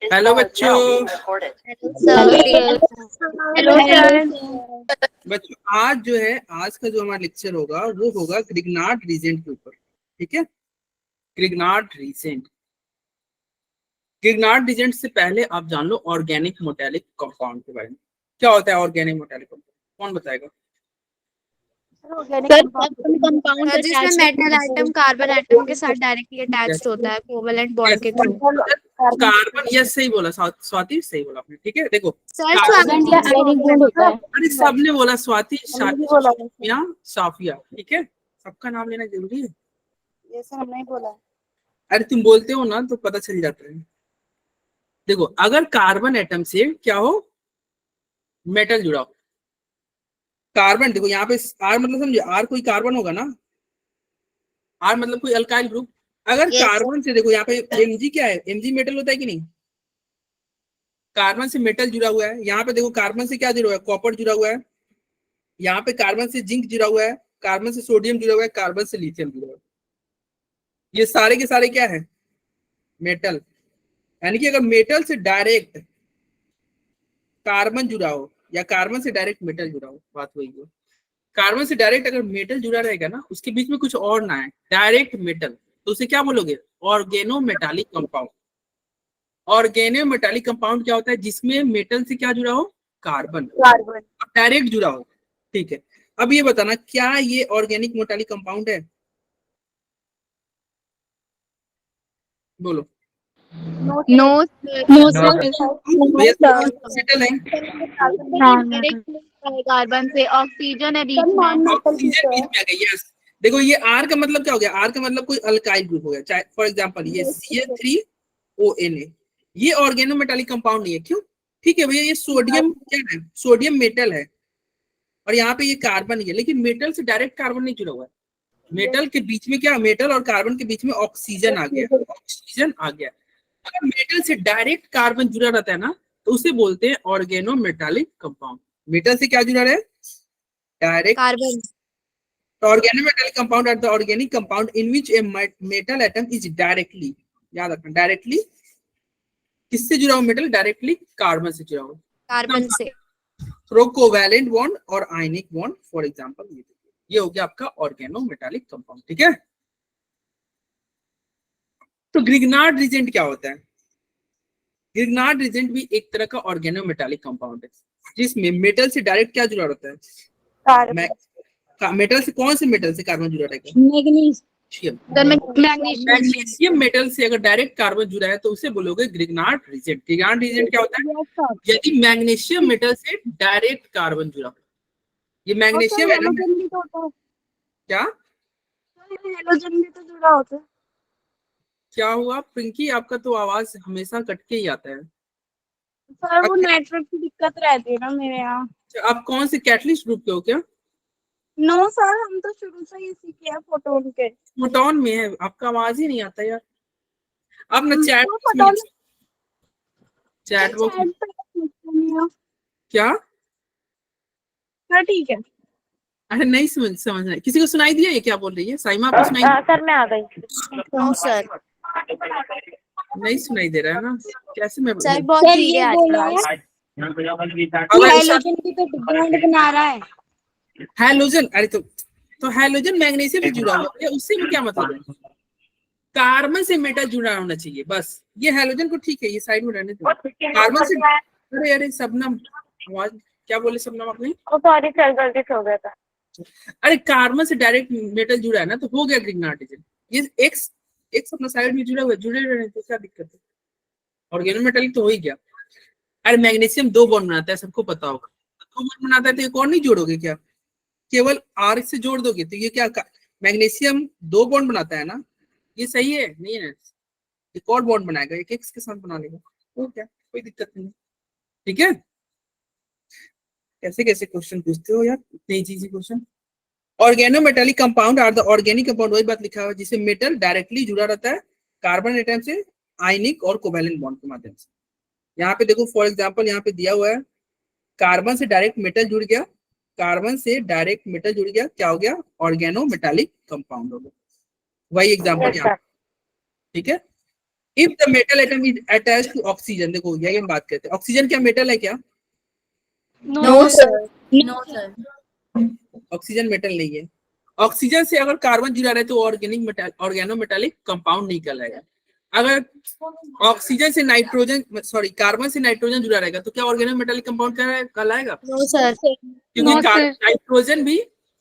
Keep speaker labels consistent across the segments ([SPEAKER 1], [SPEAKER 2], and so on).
[SPEAKER 1] Hello बच्चों।
[SPEAKER 2] Hello sir.
[SPEAKER 1] बच्चों आज जो है, आज का जो हमारा लेक्चर होगा वो होगा ग्रिग्नार्ड रीजेंट के ऊपर। ठीक है, ग्रिग्नार्ड रीजेंट। ग्रिग्नार्ड रीजेंट से पहले आप जान लो ऑर्गेनिक मेटालिक कंपाउंड के बारे में। क्या होता है ऑर्गेनिक मेटालिक कंपाउंड, कौन बताएगा?
[SPEAKER 2] कंपाउंड जिसमें मेटल एटम कार्बन एटम के साथ डायरेक्टली अटैच्ड होता है कोवेलेंट बॉन्ड के थ्रू।
[SPEAKER 1] कार्बन, यस सही बोला स्वाति, सही बोला आपने। ठीक है, देखो
[SPEAKER 2] सर
[SPEAKER 1] अरे सबने बोला स्वाति, साफिया साफिया। ठीक है, सबका नाम लेना जरूरी है।
[SPEAKER 3] ये सर हमने ही बोला।
[SPEAKER 1] अरे तुम बोलते हो ना तो पता चल जाता है। देखो अगर कार्बन एटम से क्या हो, मेटल जुड़ा हो, कार्बन देखो यहाँ पे आर मतलब समझे, आर कोई कार्बन होगा ना, आर मतलब कोई अल्काइल ग्रुप। अगर कार्बन से देखो यहाँ पे एमजी क्या है, एमजी मेटल होता है कि नहीं? कार्बन से मेटल जुड़ा हुआ है। यहाँ पे देखो कार्बन से क्या जुड़ा हुआ है, कॉपर जुड़ा हुआ है। यहाँ पे कार्बन से जिंक जुड़ा हुआ है, कार्बन से सोडियम जुड़ा हुआ है, कार्बन से लिथियम जुड़ा हुआ है। ये सारे के सारे क्या है, मेटल। यानी कि अगर मेटल से डायरेक्ट कार्बन जुड़ा हो या कार्बन से डायरेक्ट मेटल जुड़ा हो, बात वही है। कार्बन से डायरेक्ट अगर मेटल जुड़ा रहेगा ना, उसके बीच में कुछ और ना है, डायरेक्ट मेटल, तो उसे क्या बोलोगे? Organo metallic compound. Organo metallic compound क्या होता है? जिसमें मेटल से क्या जुड़ा हो, कार्बन डायरेक्ट जुड़ा हो। ठीक है, अब ये बताना क्या ये ऑर्गेनिक मेटालिक कंपाउंड है? बोलो।
[SPEAKER 2] नो
[SPEAKER 1] सेटल है।
[SPEAKER 2] कार्बन से ऑक्सीजन है बीच में।
[SPEAKER 1] ऑक्सीजन बीच में आ गई, यस। देखो ये आर का मतलब क्या हो गया, आर का मतलब कोई अल्काइल ग्रुप हो गया, चाहे फॉर एग्जांपल ये CH3ONA, ये ऑर्गेनो मेटालिक कंपाउंड नहीं है। क्यों? ठीक है भैया, ये सोडियम क्या है, सोडियम मेटल है, और यहाँ पे ये कार्बन है, लेकिन मेटल से डायरेक्ट कार्बन नहीं जुड़ा हुआ है। मेटल के बीच में क्या, मेटल और कार्बन के बीच में ऑक्सीजन आ गया, ऑक्सीजन आ गया। अगर मेटल से डायरेक्ट कार्बन जुड़ा रहता है ना, तो उसे बोलते हैं ऑर्गेनो मेटालिक कंपाउंड। मेटल से क्या जुड़ा रहे, direct
[SPEAKER 2] carbon.
[SPEAKER 1] organometallic compound are the organic compound in which a metal atom is directly, याद रखना, डायरेक्टली किससे जुड़ा हो मेटल? डायरेक्टली कार्बन से जुड़ा हो,
[SPEAKER 2] कार्बन से
[SPEAKER 1] थ्रू कोवैलेंट बॉन्ड और आयनिक बॉन्ड। फॉर एग्जांपल ये हो गया आपका ऑर्गेनोमेटालिक कंपाउंड। ठीक है, तो ग्रिग्नार्ड रीजेंट क्या होता है? ग्रिग्नार्ड रीजेंट भी एक तरह का ऑर्गेनोमेटालिक कंपाउंड है, जिसमें मेटल से डायरेक्ट क्या जुड़ा रहता है? मेटल से, कौन से मेटल से कार्बन जुड़ा रहेगा? मैग्नीशियम मेटल से अगर डायरेक्ट कार्बन जुड़ा है तो उसे बोलोगे ग्रिग्नार्ड रीजेंट। ग्रिग्नार्ड रीजेंट क्या होता है? यदि मैग्नीशियम मेटल से डायरेक्ट कार्बन जुड़ा हो, ये मैग्नीशियम है ना, क्या
[SPEAKER 3] हेलोजन भी तो जुड़ा होता है।
[SPEAKER 1] क्या हुआ पिंकी, आपका तो आवाज हमेशा कट के ही आता है।
[SPEAKER 3] सर वो नेटवर्क की दिक्कत रहती है ना मेरे यहाँ।
[SPEAKER 1] आप कौन से कैटलिस्ट ग्रुप के हो क्या?
[SPEAKER 3] नो सर, हम तो शुरू से ही सीखे हैं फोटोन के।
[SPEAKER 1] फोटोन में है, आपका आवाज ही नहीं आता यार। आप ना चैट बॉक्स क्या?
[SPEAKER 3] हाँ ठीक है।
[SPEAKER 1] अरे नहीं समझ रहे, किसी को सुनाई दिया ये क्या बोल रही है? साइमा आपको सुनाई?
[SPEAKER 3] सर मैं आ गई।
[SPEAKER 2] नो सर,
[SPEAKER 1] नहीं सुनाई दे रहा है ना, कैसे मैं
[SPEAKER 2] सर बहुत धीरे आ रही है।
[SPEAKER 3] हेलोजन की तो बॉन्ड बना रहा है।
[SPEAKER 1] हैलोजन, अरे तो हैलोजन मैग्नीशियम से जुड़ा हुआ है, उससे भी क्या मतलब है? कार्बन से मेटल जुड़ा होना चाहिए बस। ये हैलोजन को ठीक है, ये साइड में रहने दो। कार्बन से, अरे अरे शबनम, आवाज क्या बोले शबनम आपने?
[SPEAKER 3] सॉरी सर, गलती से हो गया था।
[SPEAKER 1] अरे कार्बन से डायरेक्ट मेटल जुड़ा है ना, तो हो गया ग्रिग्नार्ड रीजेंट। ये एक्स एक्स अपना साइड में जुड़ा हुआ है, जुड़े रहने तो क्या दिक्कत है? ऑर्गेनोमेटालिक तो हो ही गया। अरे मैग्नीशियम दो बॉन्ड बनाता है, सबको पता होगा। दो बॉन्ड बनाता है तो एक और नहीं जोड़ोगे क्या? केवल आर से जोड़ दोगे तो ये क्या, मैग्नीशियम दो बॉन्ड बनाता है ना, ये सही है नहीं है? एक और बॉन्ड बनाएगा, एक एक्स के साथ बना लेगा, तो क्या कोई दिक्कत नहीं। ठीक है, कैसे कैसे क्वेश्चन पूछते हो यार, इतने easy question. Organometallic compound are the organic compound, वही बात लिखा हुआ है जिससे मेटल डायरेक्टली जुड़ा रहता है कार्बन एटम से आयनिक और कोवैलेंट बॉन्ड के माध्यम से। यहाँ पे देखो फॉर एग्जांपल यहाँ पे दिया हुआ है, कार्बन से डायरेक्ट मेटल जुड़ गया, कार्बन से डायरेक्ट मेटल जुड़ गया, क्या हो गया? ऑर्गेनोमेटालिक कंपाउंड हो गया। वही एग्जांपल यहाँ। ठीक है, if the metal atom is attached to oxygen, देखो यही हम बात करते हैं, ऑक्सीजन क्या मेटल है क्या?
[SPEAKER 2] No sir, no sir,
[SPEAKER 1] oxygen metal नहीं है। ऑक्सीजन से अगर कार्बन जुड़ा रहे तो ऑर्गेनोमेटालिक कंपाउंड नहीं कहलाएगा। अगर ऑक्सीजन से नाइट्रोजन, सॉरी कार्बन से नाइट्रोजन जुड़ा रहेगा तो क्या ऑर्गेनोमेटालिक कंपाउंड कहलाएगा?
[SPEAKER 2] नो सर,
[SPEAKER 1] क्योंकि नाइट्रोजन भी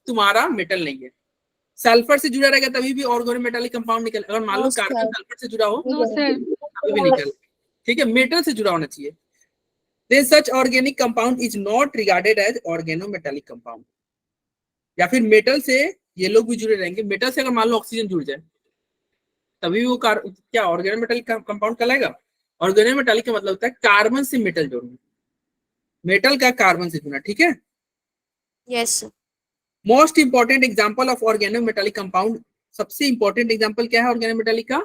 [SPEAKER 1] तुम्हारा मेटल नहीं है। सल्फर से जुड़ा रहेगा तभी भी ऑर्गेनोमेटालिक कंपाउंड निकल, अगर मान लो कार्बन सल्फर से जुड़ा हो तभी भी निकल, ठीक है, मेटल से जुड़ा होना चाहिए। then such organic compound is not regarded as organometallic compound। या फिर मेटल से ये लोग भी जुड़े रहेंगे, मेटल से अगर मान लो ऑक्सीजन जुड़ जाए तभी वो क्या ऑर्गेनोमेटालिक कंपाउंड कहलाएगा? ऑर्गेनोमेटालिक का मतलब होता है कार्बन से मेटल जोड़ना, मेटल का कार्बन से जुड़ना, ठीक है।
[SPEAKER 2] Yes.
[SPEAKER 1] Most important example of organometallic compound, सबसे इंपॉर्टेंट एग्जांपल क्या है ऑर्गेनोमेटालिक का?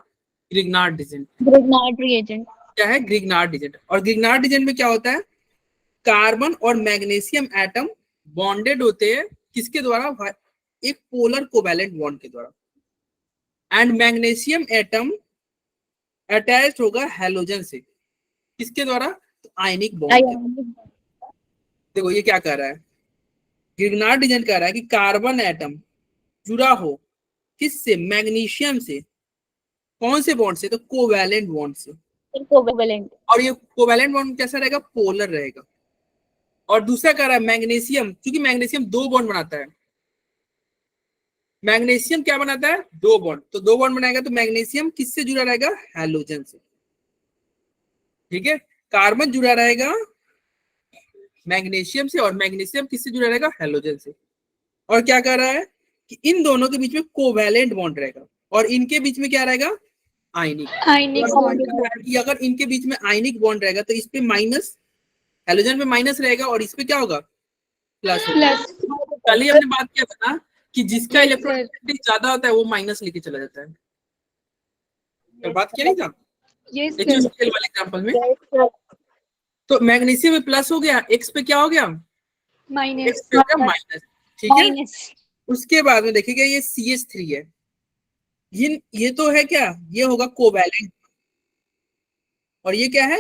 [SPEAKER 1] Grignard doesn't.
[SPEAKER 2] ग्रिग्नार्ड रिएजेंट
[SPEAKER 1] क्या है? Grignard doesn't. और ग्रिग्नार्ड डिजेंट में क्या होता है? कार्बन और मैग्नीशियम एटम बॉन्डेड होते हैं किसके द्वारा? एक पोलर कोवैलेंट बॉन्ड के द्वारा। एंड मैग्नीशियम एटम अटैच्ड होगा हैलोजन से, किसके द्वारा? तो आयनिक बॉन्ड। देखो ये क्या कह रहा है, ग्रिग्नार्ड डिजेंट कह रहा है कि कार्बन एटम जुड़ा हो किससे? मैग्नीशियम से। कौन से बॉन्ड से? तो कोवैलेंट बॉन्ड से।
[SPEAKER 2] कोवैलेंट।
[SPEAKER 1] और ये कोवैलेंट बॉन्ड कैसा रहेगा? पोलर रहेगा। और दूसरा कह रहा है मैग्नीशियम, क्योंकि मैग्नीशियम 2 बॉन्ड बनाता है। मैग्नीशियम क्या बनाता है? 2 बॉन्ड। तो 2 बॉन्ड बनाएगा तो मैग्नीशियम किससे जुड़ा रहेगा? हैलोजन से, ठीक है। कार्बन जुड़ा रहेगा मैग्नीशियम से और मैग्नीशियम किससे जुड़ा रहेगा? हैलोजन से। और क्या कह रहा है कि इन दोनों के बीच में कोवैलेंट बॉन्ड रहेगा और इनके बीच में क्या रहेगा? Ionic bond. अगर इनके बीच में आयनिक बॉन्ड रहेगा तो इस पे माइनस, हैलोजन पे माइनस रहेगा और इस पे क्या होगा? प्लस। कल ही हमने बात किया था ना कि जिसका इलेक्ट्रोनेगेटिविटी ज्यादा होता है वो माइनस लेके चला जाता है, तो बात किया नहीं था HCl वाले एग्जांपल में। तो मैग्नीशियम में प्लस हो गया, एक्स पे क्या हो गया? एक्स पे हो गया माइनस, ठीक है। उसके बाद में देखिएगा ये CH3 है, ये तो है क्या? ये होगा कोवैलेंट और ये क्या है?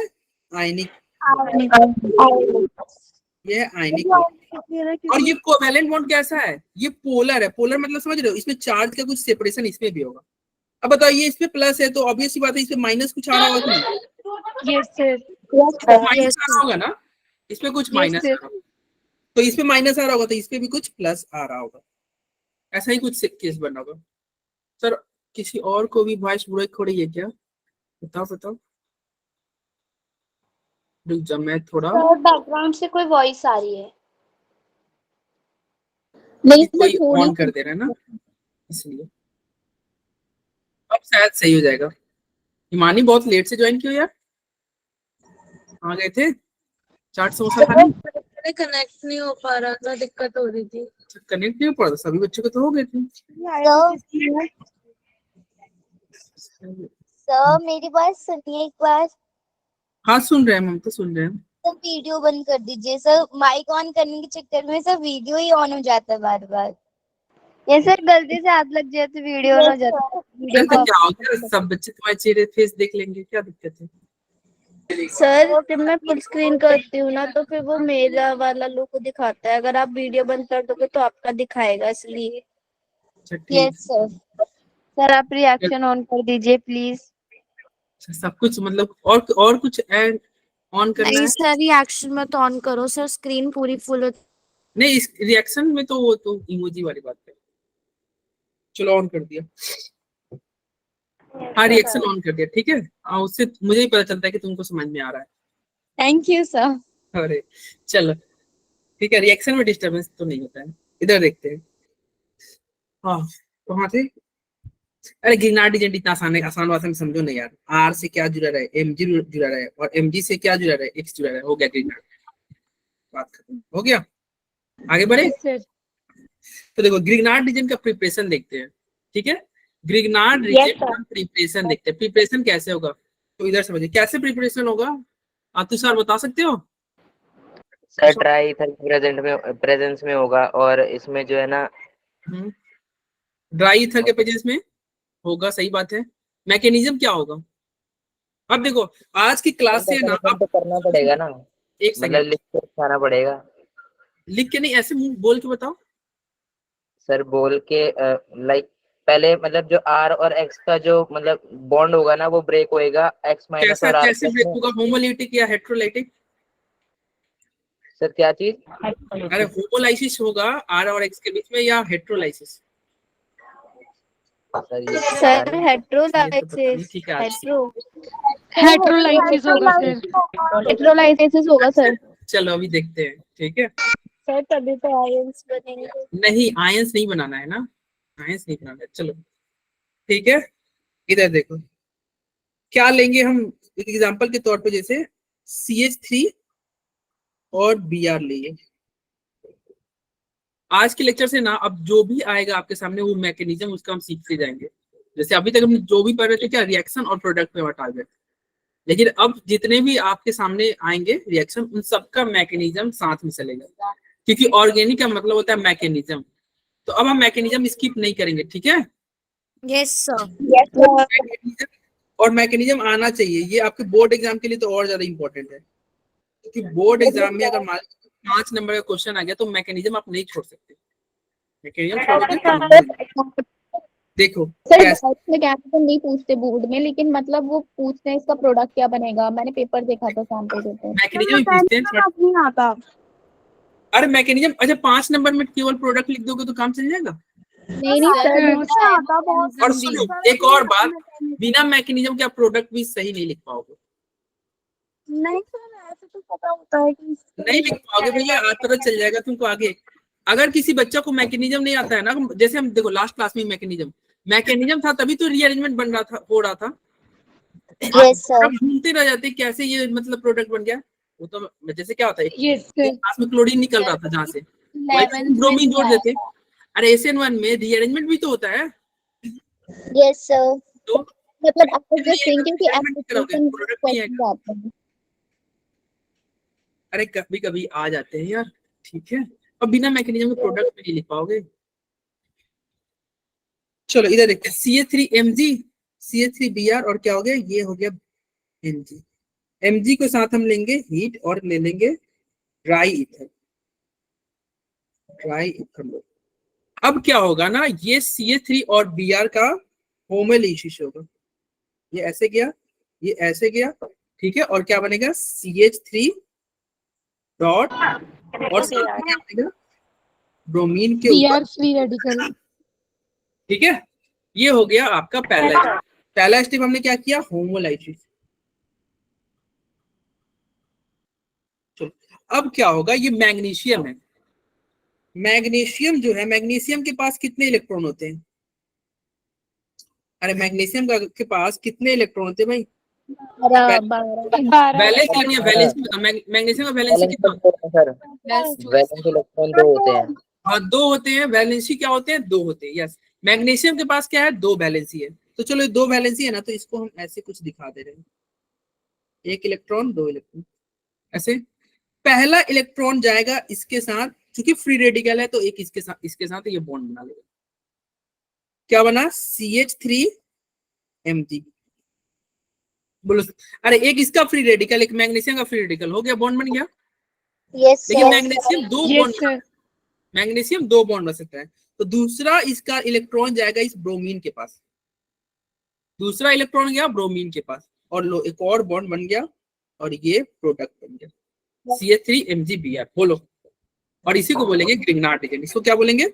[SPEAKER 1] आयनिक। ये है आयनिक। और ये कोवैलेंट बॉन्ड कैसा है? ये पोलर है। पोलर मतलब समझ रहे हो, इसमें चार्ज का कुछ सेपरेशन इसमें भी होगा। अब बताओ ये इस पे प्लस है तो ऑब्वियस सी बात है इस पे माइनस कुछ आ रहा होगा कि नहीं?
[SPEAKER 3] यस सर,
[SPEAKER 1] माइनस आ रहा होगा ना, इसमें कुछ माइनस आ रहा होगा, तो इस पे माइनस आ रहा होगा तो इस पे भी कुछ प्लस आ रहा होगा। ऐसा ही कुछ केस बना होगा। सर किसी और को भी वॉइस ब्रेक हो रही है क्या? बताओ। रुक जा मैं थोड़ा,
[SPEAKER 3] बैकग्राउंड से कोई वॉइस आ रही है।
[SPEAKER 1] कोई ऑन कर दे रहा है ना इसलिए। अब शायद सही हो जाएगा। हिमानी बहुत लेट से ज्वाइन क्यों यार? आ गए थे चाट समोसा खाने?
[SPEAKER 3] कनेक्ट नहीं हो पा रहा था, दिक्कत हो रही थी।
[SPEAKER 1] कनेक्ट नहीं हो पा रहा, सभी बच्चों को तो हो गए थे।
[SPEAKER 4] सर मेरी बात सुनिए एक बार।
[SPEAKER 1] हाँ सुन रहे हैं, हम तो सुन रहे हैं।
[SPEAKER 4] सर वीडियो बंद कर दीजिए सर, माइक ऑन करने के चक्कर में सर वीडियो ही ऑन हो जाता है बार बार।
[SPEAKER 3] ये सर गलती से हाथ लग जाए तो वीडियो ऑन हो जाता है।
[SPEAKER 1] अरे तो क्या हो गया, सब बच्चे तुम्हारे चेहरे फेस देख लेंगे, क्या दिक्कत है?
[SPEAKER 3] सर जब मैं फुल स्क्रीन करती हूँ ना तो फिर वो मेरा वाला लुक दिखाता है, अगर आप वीडियो बंद कर दोगे तो आपका दिखाएगा, इसलिए।
[SPEAKER 1] अच्छा ठीक।
[SPEAKER 4] Yes sir.
[SPEAKER 3] सर आप रिएक्शन ऑन कर दीजिए प्लीज।
[SPEAKER 1] सब कुछ मतलब और कुछ ऐड ऑन करना
[SPEAKER 2] नहीं
[SPEAKER 1] है?
[SPEAKER 2] सर, रिएक्शन में तो ऑन करो सर, स्क्रीन पूरी फुल हो।
[SPEAKER 1] नहीं इस रिएक्शन में तो वो तो इमोजी वाली बात है। चलो ऑन कर दिया। हाँ रिएक्शन ऑन कर दिया, ठीक है। हाँ उससे मुझे ही पता चलता है कि तुमको समझ में आ रहा है।
[SPEAKER 3] Thank you sir.
[SPEAKER 1] अरे चलो ठीक है, रिएक्शन में डिस्टरबेंस तो नहीं होता है। इधर देखते हैं। हाँ कहाँ थे? अरे ग्रिग्नार्ड डिजेंट इतना आसान भाषा में समझो नहीं यार। आर से क्या जुड़ा रहा है? Mg जुड़ा रहा है और Mg से क्या जुड़ा रहा है? X जुड़ा रहा है। हो गया ग्रिग्नार्ड, बात खत्म हो गया। आगे बढ़े। तो देखो ग्रिग्नार्ड डिजेंट का प्रिपरेशन देखते हैं, ठीक है। ग्रिग्नार्ड डिजेंट का प्रिपरेशन देखते हैं। प्रिपरेशन कैसे होगा तो इधर समझिए कैसे प्रिपरेशन होगा। आतु सर बता सकते हो?
[SPEAKER 5] सर ड्राई ईथर प्रेजेंस में होगा और इसमें जो है ना
[SPEAKER 1] ड्राई ईथर के प्रेजेंस में होगा, सही बात है। मैकेनिज्म क्या होगा? अब देखो आज की क्लास से ना
[SPEAKER 5] तो
[SPEAKER 1] अब
[SPEAKER 5] करना पड़ेगा ना,
[SPEAKER 1] एक
[SPEAKER 5] मतलब
[SPEAKER 1] सेकंड
[SPEAKER 5] लिख के दिखाना पड़ेगा
[SPEAKER 1] लिख के नहीं, ऐसे मुंह बोल के बताओ।
[SPEAKER 5] सर, बोल के लाइक पहले मतलब जो आर और एक्स का जो मतलब बॉन्ड होगा ना वो ब्रेक होएगा एक्स माइनस
[SPEAKER 1] कैसा
[SPEAKER 5] और आर
[SPEAKER 1] कैसे
[SPEAKER 5] प्लस
[SPEAKER 1] ब्रेक
[SPEAKER 5] में।
[SPEAKER 1] होगा, होमोलिटिक या हेट्रोलाइटिक?
[SPEAKER 5] सर क्या चीज?
[SPEAKER 1] अरे होमोलाइसिस होगा आर और एक्स के बीच में या हेट्रोलाइसिस?
[SPEAKER 5] सर ये तो पता
[SPEAKER 3] सर
[SPEAKER 5] नहीं।
[SPEAKER 1] ये तो पता नहीं,
[SPEAKER 3] हेट्रोलाइसिस,
[SPEAKER 1] ठीक है आज
[SPEAKER 2] हेट्रोलाइसिस होगा सर।
[SPEAKER 3] हेट्रोलाइसिस होगा सर।
[SPEAKER 1] चलो अभी देखते हैं, ठीक है।
[SPEAKER 3] सर तभी तो आयंस बनेंगे।
[SPEAKER 1] नहीं आयंस नहीं बनाना है ना, आयंस नहीं बनाना है। चलो ठीक है, इधर देखो क्या लेंगे हम एग्जांपल के तौर पे, जैसे CH3 और Br लिए। आज के लेक्चर से ना अब जो भी आएगा आपके सामने वो मैकेनिज्म उसका हम सीखते जाएंगे। जैसे अभी तक हम जो भी पढ़ रहे थे क्या रिएक्शन और प्रोडक्ट पे टारगेट, लेकिन अब जितने भी आपके सामने आएंगे रिएक्शन उन सबका मैकेनिज्म साथ में चलेगा, क्योंकि ऑर्गेनिक का मतलब होता है मैकेनिज्म। तो अब हम मैकेनिज्म स्किप नहीं करेंगे, ठीक है।
[SPEAKER 2] Yes sir.
[SPEAKER 1] मैकेनिज्म और मैकेनिज्म आना चाहिए, ये आपके बोर्ड एग्जाम के लिए तो और ज्यादा इंपॉर्टेंट है, क्योंकि बोर्ड एग्जाम में अगर मान 5 नंबर का क्वेश्चन आ गया तो मैकेनिज्म आप नहीं छोड़ सकते। मैकेनिज्म छोड़ोगे तो नहीं। देखो
[SPEAKER 6] सर
[SPEAKER 1] कैसे
[SPEAKER 6] डाउट में कैपिटल नहीं पूछते बोर्ड में, लेकिन मतलब वो पूछते हैं इसका प्रोडक्ट क्या बनेगा। मैंने पेपर देखा था सैंपल पेपर।
[SPEAKER 1] मैकेनिज्म पूछते हैं।
[SPEAKER 6] नहीं आता।
[SPEAKER 1] अरे मैकेनिज्म, अच्छा 5 नंबर में केवल प्रोडक्ट लिख दोगे तो काम चल जाएगा।
[SPEAKER 6] नहीं नहीं सर, मुझे आता बहुत।
[SPEAKER 1] और सुनो एक और बात, बिना मैकेनिज्म के आप प्रोडक्ट भी सही नहीं लिख पाओगे।
[SPEAKER 6] नहीं सर, ऐसे तो पता होता है कि
[SPEAKER 1] नहीं लिख पाओगे भैया, आज पता चल जाएगा तुमको आगे। अगर किसी बच्चा को मैकेनिज्म नहीं आता है ना, जैसे हम देखो लास्ट क्लास में मैकेनिज्म था तभी तो रीअरेंजमेंट बन रहा था, हो रहा था।
[SPEAKER 4] Yes sir.
[SPEAKER 1] आप घूमते रह जाते कैसे ये मतलब प्रोडक्ट बन गया। वो तो जैसे क्या होता है
[SPEAKER 2] यस सर।
[SPEAKER 1] क्लास में क्लोरीन निकल रहा था जहाँ से, वही ब्रोमीन जोड़ देते। अरे SN1 में रीअरेंजमेंट भी तो होता है।
[SPEAKER 4] Yes sir.
[SPEAKER 1] तो
[SPEAKER 6] मतलब आपको
[SPEAKER 1] नहीं
[SPEAKER 6] जस्ट थिंकिंग कि
[SPEAKER 1] rearrangement करोगे,
[SPEAKER 6] एप्लीकेशन
[SPEAKER 1] प्रोडक्ट नहीं
[SPEAKER 6] क्वेश्चन
[SPEAKER 1] आएगा।
[SPEAKER 6] आते हैं।
[SPEAKER 1] अरे कभी कभी आ जाते हैं यार, ठीक है। और बिना मैकेनिज्म के प्रोडक्ट में नहीं लिख पाओगे। चलो इधर देखते हैं CH3Mg CH3Br और क्या हो गया, ये हो गया Mg। Mg को साथ हम लेंगे हीट और ले लेंगे ड्राई ईथर, ड्राई ईथर। अब क्या होगा ना, ये CH3 और Br का होमोलाइसिस होगा। ये ऐसे गया, ये ऐसे गया, ठीक है। और क्या बनेगा CH3 डॉट और साथ में क्या बनेगा ब्रोमीन के ऊपर,
[SPEAKER 2] फ्री रेडिकल।
[SPEAKER 1] ठीक है। ये हो गया आपका पहला स्टेप हमने क्या किया, होमोलाइसिस। चलो अब क्या होगा, ये मैग्नीशियम है। मैग्नीशियम जो है, मैग्नीशियम के पास कितने इलेक्ट्रॉन होते हैं? अरे मैग्नीशियम के पास कितने इलेक्ट्रॉन होते हैं भाई?
[SPEAKER 6] 12
[SPEAKER 1] वैलेंस करनी है, वैलेंस बता। मैग्नीशियम का वैलेंसी कितना?
[SPEAKER 5] सर वैलेंस इलेक्ट्रॉन 2 होते हैं।
[SPEAKER 1] हाँ 2 होते हैं। वैलेंसी क्या होते हैं? 2 होते हैं। यस, मैग्नीशियम के पास क्या है, 2 वैलेंसी है। तो चलो ये 2 वैलेंसी है ना, तो इसको हम ऐसे कुछ दिखा दे रहे हैं, 1 इलेक्ट्रॉन 2 इलेक्ट्रॉन ऐसे। पहला इलेक्ट्रॉन जाएगा इसके साथ, क्योंकि फ्री रेडिकल है तो एक इसके साथ ये बॉन्ड बना लेगा। क्या बना, CH3Mg। बोलो अरे एक इसका फ्री रेडिकल, एक मैग्नीशियम का फ्री रेडिकल हो गया, बॉन्ड बन गया।
[SPEAKER 4] यस
[SPEAKER 1] लेकिन
[SPEAKER 4] sir.
[SPEAKER 1] Magnesium 2 bond, magnesium 2 bond बन सकता है। तो दूसरा इसका इलेक्ट्रॉन जाएगा इस ब्रोमीन के पास, दूसरा इलेक्ट्रॉन गया ब्रोमीन के पास, और लो एक और बॉन्ड बन गया और ये प्रोडक्ट बन गया CH3MgBr। बोलो, और इसी को बोलेंगे ग्रिग्नार्ड रिएजेंट। इसको क्या बोलेंगे,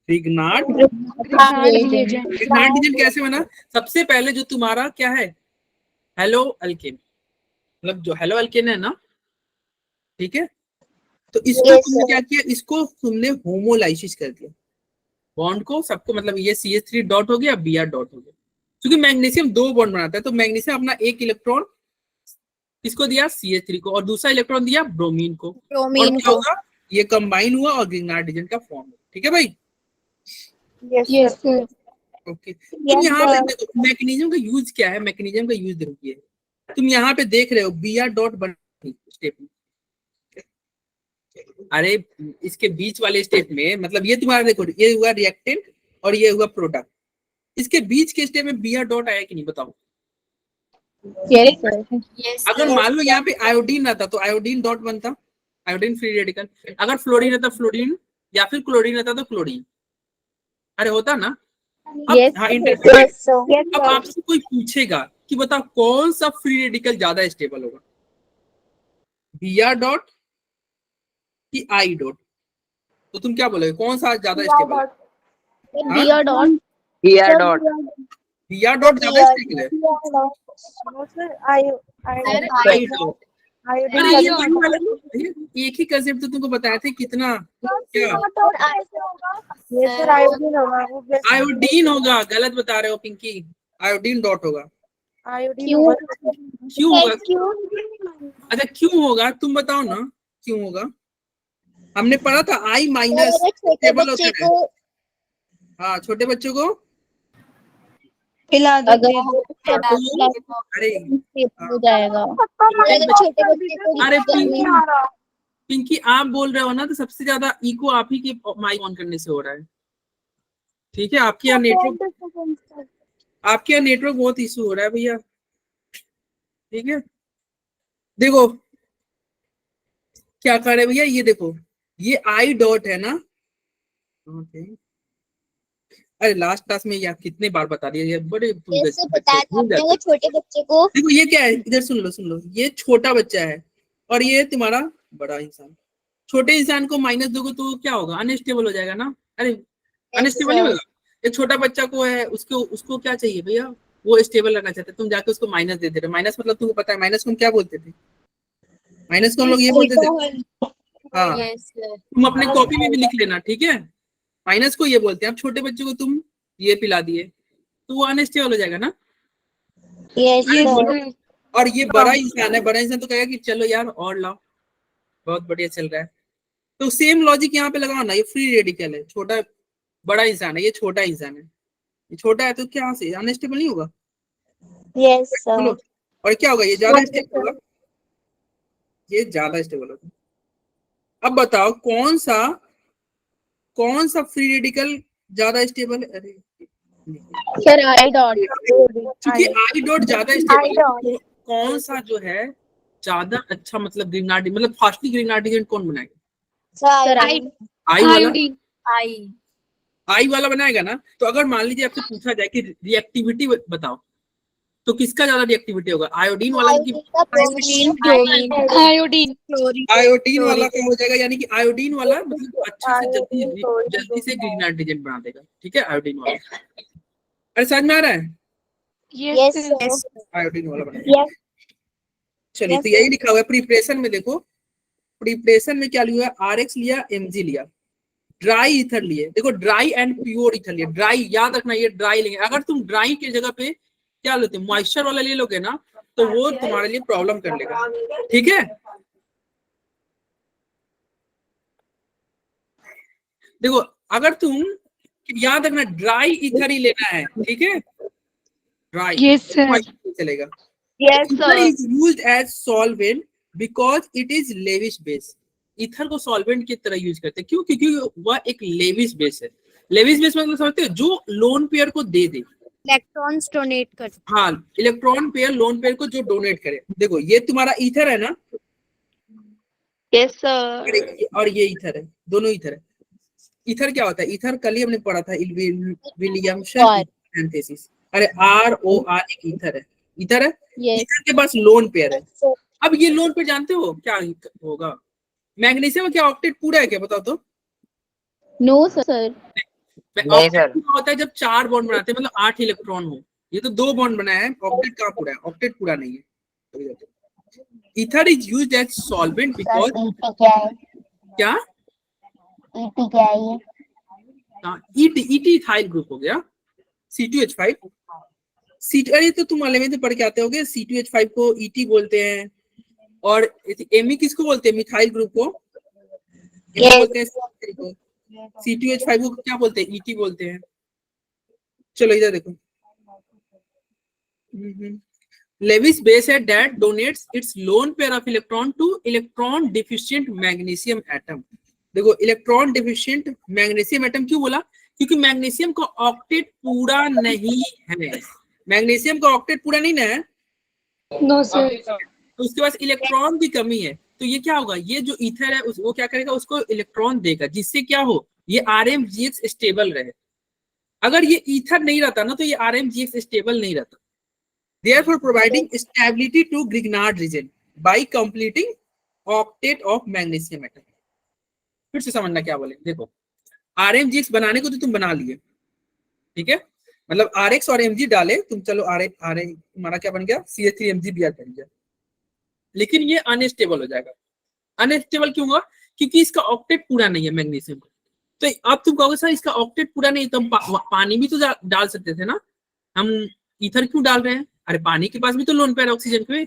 [SPEAKER 1] ग्रिग्नार्ड
[SPEAKER 2] रिएजेंट।
[SPEAKER 1] ग्रिग्नार्ड रिएजेंट कैसे बना? सबसे पहले जो तुम्हारा क्या है, हेलो अल्केन, मतलब जो हेलो अल्केन है ना, ठीक है। तो इसको
[SPEAKER 4] Yes,
[SPEAKER 1] तुमने
[SPEAKER 4] sir.
[SPEAKER 1] क्या किया, इसको तुमने होमोलाइसिस कर दिया बॉन्ड को, सबको। मतलब ये CH3 डॉट हो गया, Br डॉट हो गया। क्योंकि मैग्नीशियम 2 बॉन्ड बनाता है, तो मैग्नीशियम अपना एक इलेक्ट्रॉन इसको दिया CH3 को और दूसरा इलेक्ट्रॉन दिया ब्रोमीन को। और क्या होगा, ये कंबाइन हुआ और ग्रिग्नार्ड रिएजेंट का फॉर्म हुआ। ठीक है भाई,
[SPEAKER 6] यस सर।
[SPEAKER 1] ओके। तुम यहाँ पे देखो मैकेनिज्म का यूज क्या है, मैकेनिज्म का यूज देखो ये तुम यहाँ पे देख रहे हो Br डॉट बन स्टेप में। अरे इसके बीच वाले स्टेप में, मतलब ये तुम्हारा देखो, ये हुआ रिएक्टेंट और ये हुआ प्रोडक्ट। इसके बीच के स्टेप में Br डॉट आया कि नहीं बताओ?
[SPEAKER 6] Yes sir.
[SPEAKER 2] यस
[SPEAKER 1] अगर मान लो यहाँ पे आयोडीन रहता तो आयोडीन डॉट बनता, आयोडीन फ्री रेडिकल। अगर फ्लोरीन रहता फ्लोरीन, या फिर क्लोरीन रहता तो क्लोरीन, अरे होता ना। अब
[SPEAKER 6] Yes,
[SPEAKER 1] हाँ,
[SPEAKER 6] sir.
[SPEAKER 1] इंटरेस्टिंग। अब आपसे कोई पूछेगा कि बताओ कौन सा फ्री रेडिकल ज्यादा स्टेबल होगा, Br डॉट कि आई डॉट? तो तुम क्या बोलोगे, कौन सा ज्यादा स्टेबल है?
[SPEAKER 6] Br dot.
[SPEAKER 5] Br dot
[SPEAKER 1] Br dot ज्यादा स्टेबल है? I dot. अरे ये वही वाला, एक ही कंसेप्ट तो तुमको बताया थे कितना, क्या आयोडीन होगा? गलत बता रहे हो पिंकी, आयोडीन डॉट होगा।
[SPEAKER 6] क्यों?
[SPEAKER 1] क्यों होगा? अच्छा क्यों होगा तुम बताओ ना, क्यों होगा? हमने पढ़ा था आई माइनस स्टेबल होता है। हाँ, छोटे बच्चों को
[SPEAKER 6] अगर
[SPEAKER 1] अरे
[SPEAKER 6] हो जाएगा।
[SPEAKER 1] अरे पिंकी आप बोल रहे हो ना, तो सबसे ज्यादा इको आप ही के माइक ऑन करने से हो रहा है। ठीक है, आपके यहाँ नेटवर्क बहुत इशू हो रहा है भैया। ठीक है, देखो क्या कर रहे भैया, ये देखो ये आई डॉट है ना। ओके, अरे लास्ट क्लास में यार कितने बार बता दिया, ये बड़े
[SPEAKER 4] बताया था आपने वो छोटे बच्चे को।
[SPEAKER 1] देखो ये क्या है, इधर सुन लो, ये छोटा बच्चा है और ये तुम्हारा बड़ा इंसान। छोटे इंसान को माइनस दोगे तो क्या होगा, अनस्टेबल हो जाएगा ना। अरे अनस्टेबल नहीं होगा, एक छोटा बच्चा को है, उसको क्या चाहिए भैया, वो स्टेबल रखना चाहते, तुम जाके उसको माइनस दे दे रहे। माइनस मतलब तुमको पता है माइनस को हम क्या बोलते थे? माइनस को हम लोग ये बोलते थे, हाँ तुम अपने कॉपी में भी लिख लेना, ठीक है। माइनस को ये बोलते हैं। अब छोटे बच्चे को तुम ये पिला दिए तो वो अनस्टेबल हो जाएगा ना। और ये बड़ा इंसान है, बड़ा इंसान तो कहेगा कि चलो यार और लाओ, बहुत बढ़िया चल रहा है। तो सेम लॉजिक यहाँ पे लगाओ ना, ये फ्री रेडिकल है, छोटा बड़ा इंसान है, ये छोटा इंसान है, ये छोटा है तो क्या से अनस्टेबल नहीं होगा? बोलो, और क्या होगा, ये ज्यादा स्टेबल होगा, ये ज्यादा स्टेबल होगा। अब बताओ कौन सा फ्री रेडिकल ज्यादा स्टेबल है? अरे
[SPEAKER 6] सर आई डॉट।
[SPEAKER 1] क्योंकि आई डॉट ज्यादा स्टेबल है, कौन सा जो है ज्यादा अच्छा, मतलब ग्रीनार्डी, मतलब फास्टली ग्रीनार्डी कौन बनाएगा?
[SPEAKER 6] सर
[SPEAKER 1] आई वाला बनाएगा ना। तो अगर मान लीजिए आपसे पूछा जाए कि रिएक्टिविटी बताओ, तो किसका ज्यादा रिएक्टिविटी होगा, आयोडीन वाला की? आयोडीन वाला का हो जाएगा, यानी कि आयोडीन वाला मतलब अच्छा से जल्दी से ग्रीन नाइट्रोजन बना देगा। ठीक है, आयोडीन वाला। अरे समझ में आ रहा है? आयोडीन वाला बना। चलिए, तो यही लिखा हुआ है प्रिपरेशन में। देखो प्रिपरेशन में क्या लिया है, RX लिया, Mg लिया, ड्राई ईथर लिए। देखो ड्राई एंड प्योर ईथर लिए। ड्राई याद रखना, ये ड्राई लेंगे। अगर तुम ड्राई की जगह पे क्या लेते, मॉइस्चर वाला ले लोगे ना, तो वो तुम्हारे लिए प्रॉब्लम कर लेगा। ठीक है, देखो अगर तुम याद रखना ड्राई ईथर ही लेना है, ठीक है, ड्राई चलेगा। Ether is used as solvent because it is Lewis base. Ether को सॉल्वेंट की तरह यूज करते हैं, क्यों? क्योंकि वह एक लेविश बेस है। लेविश बेस मतलब समझते हो, जो लोन पेयर को दे दे,
[SPEAKER 2] इलेक्ट्रॉन्स डोनेट कर।
[SPEAKER 1] हाँ, इलेक्ट्रॉन पेयर लोन पेयर को जो डोनेट करे। देखो ये तुम्हारा ईथर है ना,
[SPEAKER 6] यस सर,
[SPEAKER 1] और ये ईथर है, दोनों ईथर है। ईथर क्या होता है, ईथर कल ही हमने पढ़ा था, विलियमसन सिंथेसिस। अरे ROR एक ईथर है, ईथर है, ईथर के पास लोन पेयर है। अब ये लोन पेयर जानते हो क्या होगा, मैग्नीशियम में क्या ऑक्टेट पूरा है क्या, बताओ तो?
[SPEAKER 6] No sir.
[SPEAKER 1] ऑक्टेट होता है जब 4 बॉन्ड बनाते हैं, मतलब 8 इलेक्ट्रॉन हो। ये तो 2 बॉन्ड बनाया है, ऑक्टेट कहाँ पूरा है? ऑक्टेट पूरा नहीं है। Ether is used as solvent because क्या इथाइल ग्रुप हो गया, C2H5। अरे तो तुम अलेवेंथ में पढ़ के आते होगे, C2H5 को ET बोलते हैं, और Me किसको बोलते हैं, मिथाइल ग्रुप को बोलते हैं। C2H5 को क्या बोलते हैं, ET बोलते हैं। चलो इधर देखो, लेविस बेस है that donates its lone pair of electron to electron deficient magnesium atom। देखो इलेक्ट्रॉन डिफिशिएंट मैग्नीशियम एटम क्यों बोला, क्योंकि मैग्नीशियम का ऑक्टेट पूरा नहीं है। मैग्नीशियम का ऑक्टेट पूरा नहीं है,
[SPEAKER 7] नो सर।
[SPEAKER 1] तो उसके पास इलेक्ट्रॉन की कमी है, तो ये क्या होगा, ये जो ईथर है वो क्या करेगा, उसको इलेक्ट्रॉन देगा, जिससे क्या हो, ये RMGX स्टेबल रहे। अगर ये ईथर नहीं रहता ना तो ये RMGX स्टेबल नहीं रहता। Therefore providing stability to Grignard region by completing octet of magnesium atom। फिर से समझना क्या बोले, देखो RMGX बनाने को तो तुम बना लिए, ठीक है, मतलब RX और Mg डाले तुम, चलो तुम्हारा क्या बन गया, CH3MgBr बन गया, लेकिन ये अनस्टेबल हो जाएगा। अनस्टेबल क्यों हुआ, क्योंकि इसका ऑक्टेट पूरा नहीं है मैग्नीशियम का। तो अब तुम कहोगे सर इसका ऑक्टेट पूरा नहीं, तो हम पानी भी तो डाल सकते थे ना, हम ईथर क्यों डाल रहे हैं, अरे पानी के पास भी तो लोन पेयर ऑक्सीजन पे।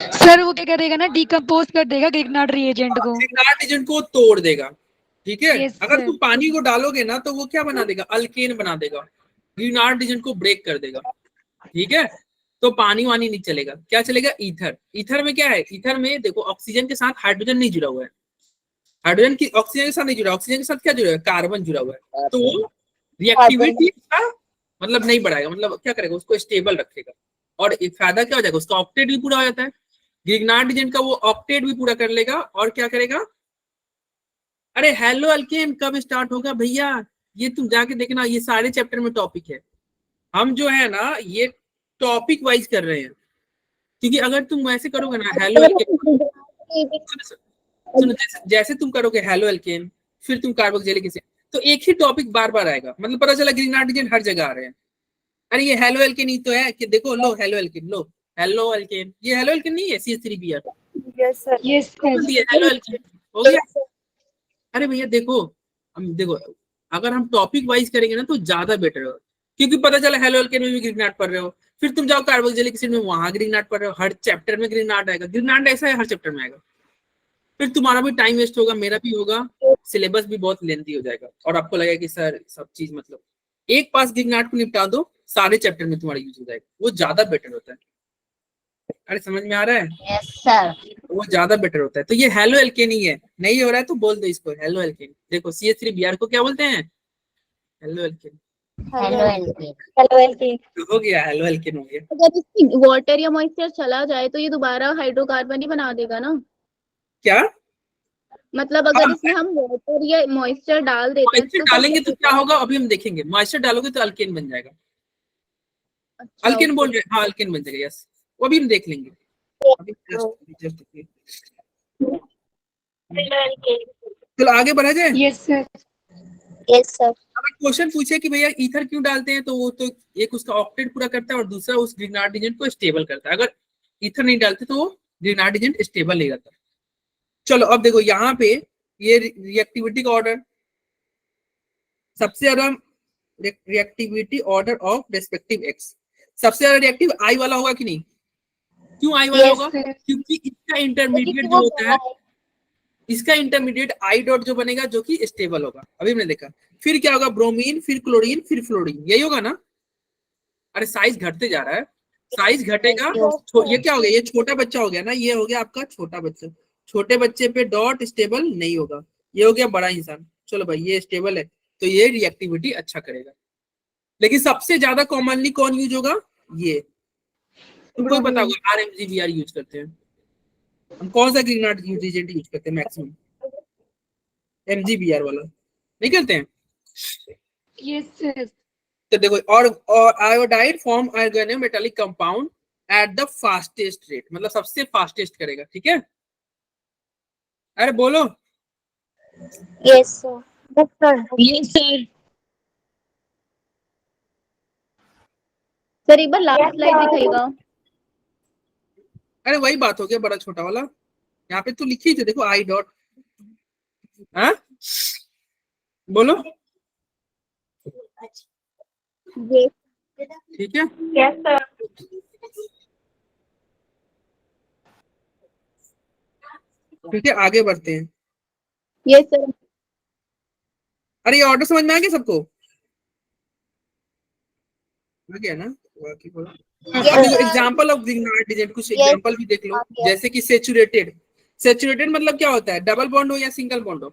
[SPEAKER 7] सर वो क्या करेगा ना, डिकम्पोज कर देगा ग्रिग्नार्ड रिएजेंट को,
[SPEAKER 1] ग्रिग्नार्ड रिएजेंट को तोड़ देगा, ठीक है।
[SPEAKER 7] Yes,
[SPEAKER 1] अगर
[SPEAKER 7] sir.
[SPEAKER 1] तुम पानी को डालोगे ना तो वो क्या बना देगा, अल्केन बना देगा, ग्रिग्नार्ड रिएजेंट को ब्रेक कर देगा, ठीक है। तो पानी वानी नहीं चलेगा, क्या चलेगा, ईथर। ईथर में क्या है, ईथर में देखो ऑक्सीजन के साथ हाइड्रोजन नहीं जुड़ा हुआ है, हाइड्रोजन की ऑक्सीजन के साथ नहीं जुड़ा, ऑक्सीजन के साथ क्या जुड़ा है, कार्बन जुड़ा हुआ है, तो वो रिएक्टिविटी का मतलब नहीं बढ़ाएगा, मतलब क्या करेगा, उसको स्टेबल रखेगा। और एक फायदा क्या हो जाएगा, उसका ऑक्टेट भी पूरा हो जाता है, ग्रिग्नार्ड रिएजेंट का वो ऑक्टेट भी पूरा कर लेगा, और क्या करेगा, अरे हेलो अल्केन कब स्टार्ट होगा भैया, ये तुम जाके देखना, ये सारे चैप्टर में टॉपिक है, हम जो है ना ये टॉपिक वाइज कर रहे हैं, क्योंकि अगर तुम वैसे करोगे ना हेलो अल्केन, सुनो जैसे तुम करोगे हेलो अल्केन फिर तुम कार्बोक्सिलिक एसिड, तो एक ही टॉपिक बार बार आएगा, मतलब पता चला ग्रिग्नार्ड रिएजेंट हर जगह आ रहे हैं, अरे ये हेलो अल्केन ही तो है, कि देखो लो हेलो अल्केन, लो हेलो अल्केन, ये हेलो अल्केन नहीं है, CH3Br।
[SPEAKER 7] Yes sir, yes sir,
[SPEAKER 1] hello alkane हो गया। अरे भैया देखो, हम देखो अगर हम टॉपिक वाइज करेंगे ना तो ज्यादा बेटर होगा, क्योंकि पता चला हेलो अल्केन में भी ग्रिग्नार्ड पढ़ रहे हो, फिर तुम जाओ कार्बोक्सिलिक एसिड में वहां ग्रिग्नार्ड पढ़ रहे हो, हर चैप्टर में ग्रिग्नार्ड आएगा, ग्रिग्नार्ड ऐसा है हर चैप्टर में आएगा, फिर तुम्हारा भी टाइम वेस्ट होगा, मेरा भी होगा, सिलेबस भी बहुत लेंथी हो जाएगा, और आपको लगेगा कि सर सब चीज मतलब एक पास ग्रिग्नार्ड को निपटा दो, सारे चैप्टर में तुम्हारा यूज हो जाएगा, वो ज्यादा बेटर होता है। अरे समझ में आ रहा है,
[SPEAKER 4] यस सर।
[SPEAKER 1] वो ज्यादा बेटर होता है। तो ये हेलो एल्केन ही है, नहीं हो रहा है तो बोल दो इसको हेलो एल्केन। देखो CH3Br को क्या बोलते हैं, halo alkane,
[SPEAKER 4] halo alkane.
[SPEAKER 3] Halo alkane.
[SPEAKER 1] हो गया, हेलो एल्केन हो गया।
[SPEAKER 6] अगर इसमें वाटर या मॉइस्चर चला जाए तो ये दोबारा हाइड्रोकार्बन ही बना देगा ना,
[SPEAKER 1] क्या
[SPEAKER 6] मतलब अगर इसमें हम वाटर या मॉइस्चर डाल देते हैं
[SPEAKER 1] मॉइस्चर डालेंगे तो क्या होगा, अभी हम देखेंगे, मॉइस्चर डालोगे तो अल्केन बन जाएगा,
[SPEAKER 6] अच्छा,
[SPEAKER 1] अल्केन बोल रहे हैं, हाँ अल्केन बन जाएगा, यस, वो भी हम देख लेंगे, अभी जस्ट चलो आगे बढ़ा जाए।
[SPEAKER 7] Yes sir,
[SPEAKER 4] yes sir.
[SPEAKER 1] अगर क्वेश्चन पूछे कि भैया ईथर क्यों डालते हैं, तो वो तो एक उसका ऑक्टेट पूरा करता है और दूसरा उस ग्रिग्नार्ड रिएजेंट को स्टेबल करता है, अगर ईथर नहीं डालते तो वो ग्रिग्नार्ड रिएजेंट स्टेबल नहीं रहता। चलो अब देखो यहाँ पे ये रिएक्टिविटी का ऑर्डर, सबसे ज्यादा reactivity order of respective x, सबसे ज्यादा रिएक्टिव आई वाला होगा कि नहीं, क्यों आई वाला होगा, क्योंकि इसका इंटरमीडिएट जो होता है, इसका इंटरमीडिएट आई डॉट जो बनेगा जो कि स्टेबल होगा, अभी हमने देखा। फिर क्या होगा, ब्रोमीन, फिर क्लोरीन, फिर फ्लोरीन, यही होगा ना। अरे साइज घटते जा रहा है, साइज घटेगा, ये क्या हो गया, ये छोटा बच्चा हो गया ना, ये हो गया आपका छोटा बच्चा, छोटे बच्चे पे डॉट स्टेबल नहीं होगा, ये हो गया बड़ा इंसान। चलो भाई ये स्टेबल है तो ये रिएक्टिविटी अच्छा करेगा, लेकिन सबसे ज्यादा कॉमनली कौन यूज होगा, ये तुमको पता होगा, RMgBr यूज करते हैं हम। कौन सा ग्रिग्नार्ड रिएजेंट यूज करते हैं मैक्सिमम, MgBr वाला नहीं करते हैं।
[SPEAKER 7] Yes sir.
[SPEAKER 1] तो देखो, और iodide form organometallic compound at the fastest rate, मतलब सबसे फास्टेस्ट करेगा, ठीक है। अरे बोलो
[SPEAKER 4] yes sir.
[SPEAKER 7] Yes sir.
[SPEAKER 6] Sir एक बार लास्ट स्लाइड दिखाइएगा।
[SPEAKER 1] अरे वही बात हो गया, बड़ा छोटा वाला, यहाँ पे तो लिखी थी देखो आई डॉट, हाँ बोलो ठीक है।
[SPEAKER 3] Yes sir.
[SPEAKER 1] ठीक है आगे बढ़ते हैं।
[SPEAKER 6] Yes sir.
[SPEAKER 1] अरे ये ऑर्डर समझ में आ गया सबको, आ गया ना, बाकी बोलो। एग्जाम्पल ऑफ ग्रिग्नार्ड रिएजेंट, कुछ एग्जाम्पल भी देख लो, जैसे कि सेचुरेटेड। सेचुरेटेड मतलब क्या होता है, डबल बॉन्ड हो या सिंगल बॉन्ड हो,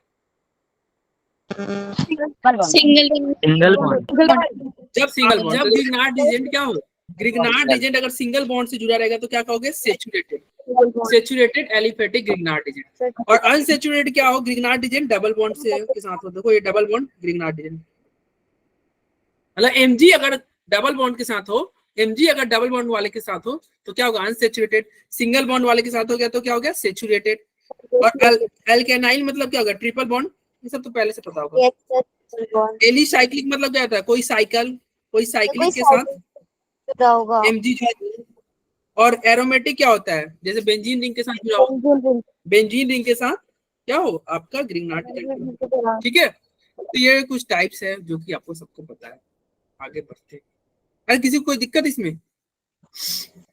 [SPEAKER 7] सिंगल
[SPEAKER 5] सिंगल बॉन्ड।
[SPEAKER 1] जब सिंगल बॉन्ड, जब ग्रिग्नार्ड रिएजेंट क्या हो, ग्रिग्नार्ड एजेंट अगर सिंगल बॉन्ड से जुड़ा रहेगा तो क्या कहोगे? Saturated, saturated aliphatic Grignard agent. और अनसेचुरेटेड क्या हो? ग्रिग्नार्ड एजेंट डबल बॉन्ड से के साथ हो, देखो ये डबल बॉन्ड ग्रिग्नार्ड एजेंट। मतलब Mg अगर डबल बॉन्ड के साथ हो, Mg अगर डबल बॉन्ड वाले के साथ हो तो क्या होगा? अनसेचुरेटेड। सिंगल बॉन्ड वाले के साथ हो गया तो क्या हो गया? सेचुरेटेड। और एल्केनाइल मतलब क्या होगा? Triple bond. ये सब तो पहले से पता होगा। एलिसाइक्लिक मतलब क्या होता है? कोई साइकिल, कोई साइक्लिक के साथ
[SPEAKER 4] होगा।
[SPEAKER 1] Mg जुड़ा। और एरोमेटिक क्या होता है? जैसे बेंजीन रिंग के साथ जुड़ा हो, बेंजीन रिंग के साथ क्या हो? आपका ग्रिग्नार्ड एजेंट। ठीक है, तो ये कुछ टाइप्स है जो कि आपको सबको पता है। आगे बढ़ते हैं। अरे किसी को कोई दिक्कत इसमें?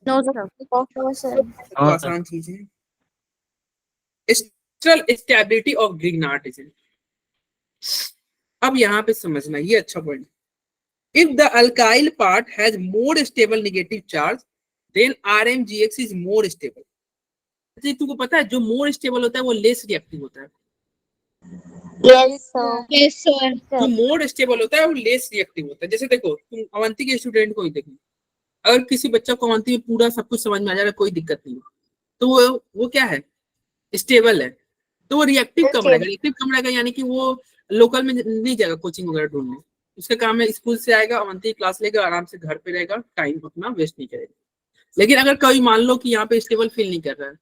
[SPEAKER 2] No sir.
[SPEAKER 1] तो आसान चीज है। Structural stability of Grignard agent. अब यहाँ पे समझना, ये अच्छा point. If the alkyl part has more stable negative charge then RMGX is more stable. अच्छा तुमको पता है जो मोर स्टेबल होता है वो लेस रिएक्टिव होता है।
[SPEAKER 6] Yes sir.
[SPEAKER 1] जो मोर स्टेबल होता है वो लेस रिएक्टिव होता है। जैसे देखो तुम अवंती के स्टूडेंट को ही देखो, अगर किसी बच्चा को अवंती में पूरा सब कुछ समझ में आ जा रहा है, कोई दिक्कत नहीं, तो वो क्या है? स्टेबल है। तो वो रिएक्टिव कम रहेगा। रिएक्टिव कम रहेगा यानी कि वो लोकल में नहीं जाएगा कोचिंग वगैरह ढूंढने। उसका काम है स्कूल से आएगा, अवंती क्लास लेगा, आराम से घर पे रहेगा, टाइम अपना वेस्ट नहीं करेगा। लेकिन अगर कोई मान लो कि यहाँ पे स्टेबल फील नहीं कर रहा है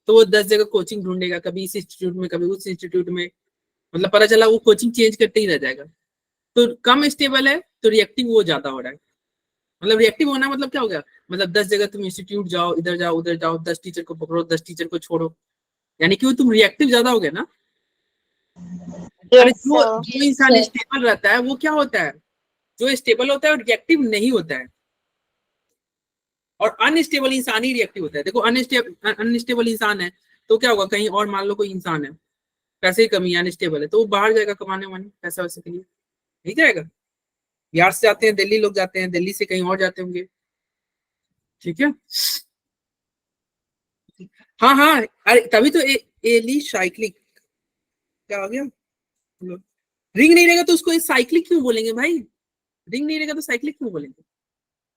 [SPEAKER 1] तो वो 10 जगह कोचिंग ढूंढेगा, कभी इस इंस्टीट्यूट में कभी उस इंस्टीट्यूट में, मतलब पता चला वो कोचिंग चेंज करते ही रह जाएगा। तो कम स्टेबल है तो रिएक्टिव वो ज्यादा हो रहा है। मतलब रिएक्टिव होना मतलब क्या हो गया? मतलब 10 जगह तुम इंस्टीट्यूट जाओ, इधर जाओ उधर जाओ, 10 टीचर को पकड़ो, 10 टीचर को छोड़ो, यानी कि वो तुम रिएक्टिव ज्यादा हो गए ना। अरे जो इंसान स्टेबल रहता है वो क्या होता है? जो स्टेबल होता है वो रिएक्टिव नहीं होता है। और अनस्टेबल इंसान ही रिएक्टिव होता है। देखो अनस्टेबल इंसान है तो क्या होगा? कहीं और मान लो कोई इंसान है, पैसे की कमी, अनस्टेबल है, तो वो बाहर जाएगा कमाने वाने पैसा वैसे के लिए, नहीं जाएगा। बिहार से जाते हैं दिल्ली, लोग जाते हैं दिल्ली से कहीं और जाते होंगे। ठीक है, हाँ हाँ, अरे तभी तो एलिसाइक्लिक क्या हो गया? रिंग नहीं रहेगा तो उसको साइक्लिक क्यों बोलेंगे भाई? रिंग नहीं रहेगा तो साइक्लिक क्यों बोलेंगे?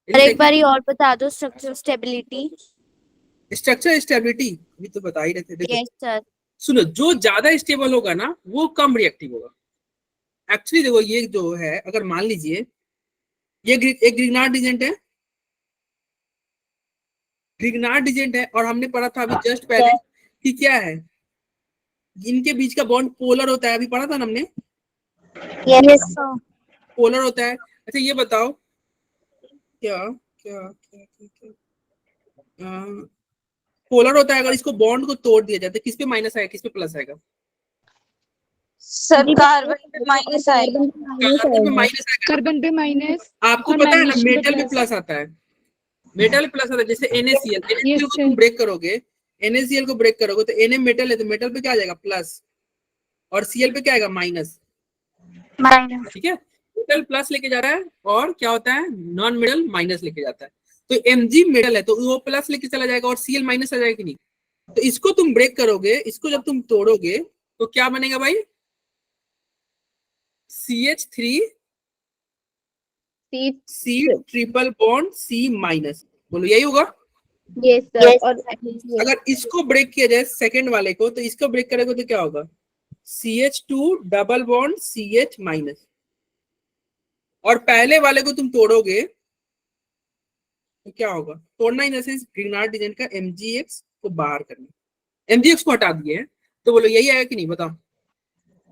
[SPEAKER 2] एक बार और बता दो। Structural stability.
[SPEAKER 1] स्ट्रक्चर स्टेबिलिटी भी तो बता ही रहे थे। देखो
[SPEAKER 2] यस सर।
[SPEAKER 1] सुनो, जो ज्यादा स्टेबल होगा ना वो कम रिएक्टिव होगा। एक्चुअली देखो ये जो है, अगर मान लीजिए ये एक ग्रिग्नार्ड एजेंट है, ग्रिग्नार्ड एजेंट है, और हमने पढ़ा था अभी जस्ट पहले कि क्या है, इनके बीच का बॉन्ड पोलर होता है। अभी पढ़ा था ना हमने, पोलर होता है। अच्छा ये बताओ क्या क्या क्या क्या, पोलर होता है। अगर इसको बॉन्ड को तोड़ दिया जाए तो किस पे माइनस आएगा, किस पे प्लस आएगा?
[SPEAKER 4] सर कार्बन पे माइनस आएगा।
[SPEAKER 1] कार्बन पे माइनस आएगा।
[SPEAKER 7] कार्बन पे माइनस।
[SPEAKER 1] आपको
[SPEAKER 7] और
[SPEAKER 1] पता है ना
[SPEAKER 7] मैग्नीशियम पे
[SPEAKER 1] मेटल पे
[SPEAKER 7] प्लस।
[SPEAKER 1] प्लस आता है। मेटल पे प्लस आता है। जैसे NaCl, NaCl को तुम ब्रेक करोगे, NaCl को ब्रेक करोगे तो Na मेटल है तो मेटल पे क्या आ जाएगा? प्लस। और Cl पे क्या आएगा? माइनस। ठीक है, मेटल प्लस लेके जा रहा है और क्या होता है? नॉन मेटल माइनस लेके जाता है। तो Mg मेटल है तो वो प्लस लेके चला जाएगा और Cl माइनस आ जाएगा कि नहीं? तो इसको तुम ब्रेक करोगे, इसको जब तुम तोड़ोगे तो क्या बनेगा भाई? CH3 C triple bond C minus. बोलो यही होगा?
[SPEAKER 6] Yes sir. और
[SPEAKER 1] अगर इसको ब्रेक किया जाए सेकंड वाले को, तो इसको ब्रेक करेगा तो क्या होगा? CH2 double bond CH minus. और पहले वाले को तुम तोड़ोगे तो क्या होगा? तोड़ना इन एसेंस ग्रिग्नार्ड एजेंट का MgX को बाहर करना। MgX को हटा दिए तो बोलो यही आएगा कि नहीं? बताओ।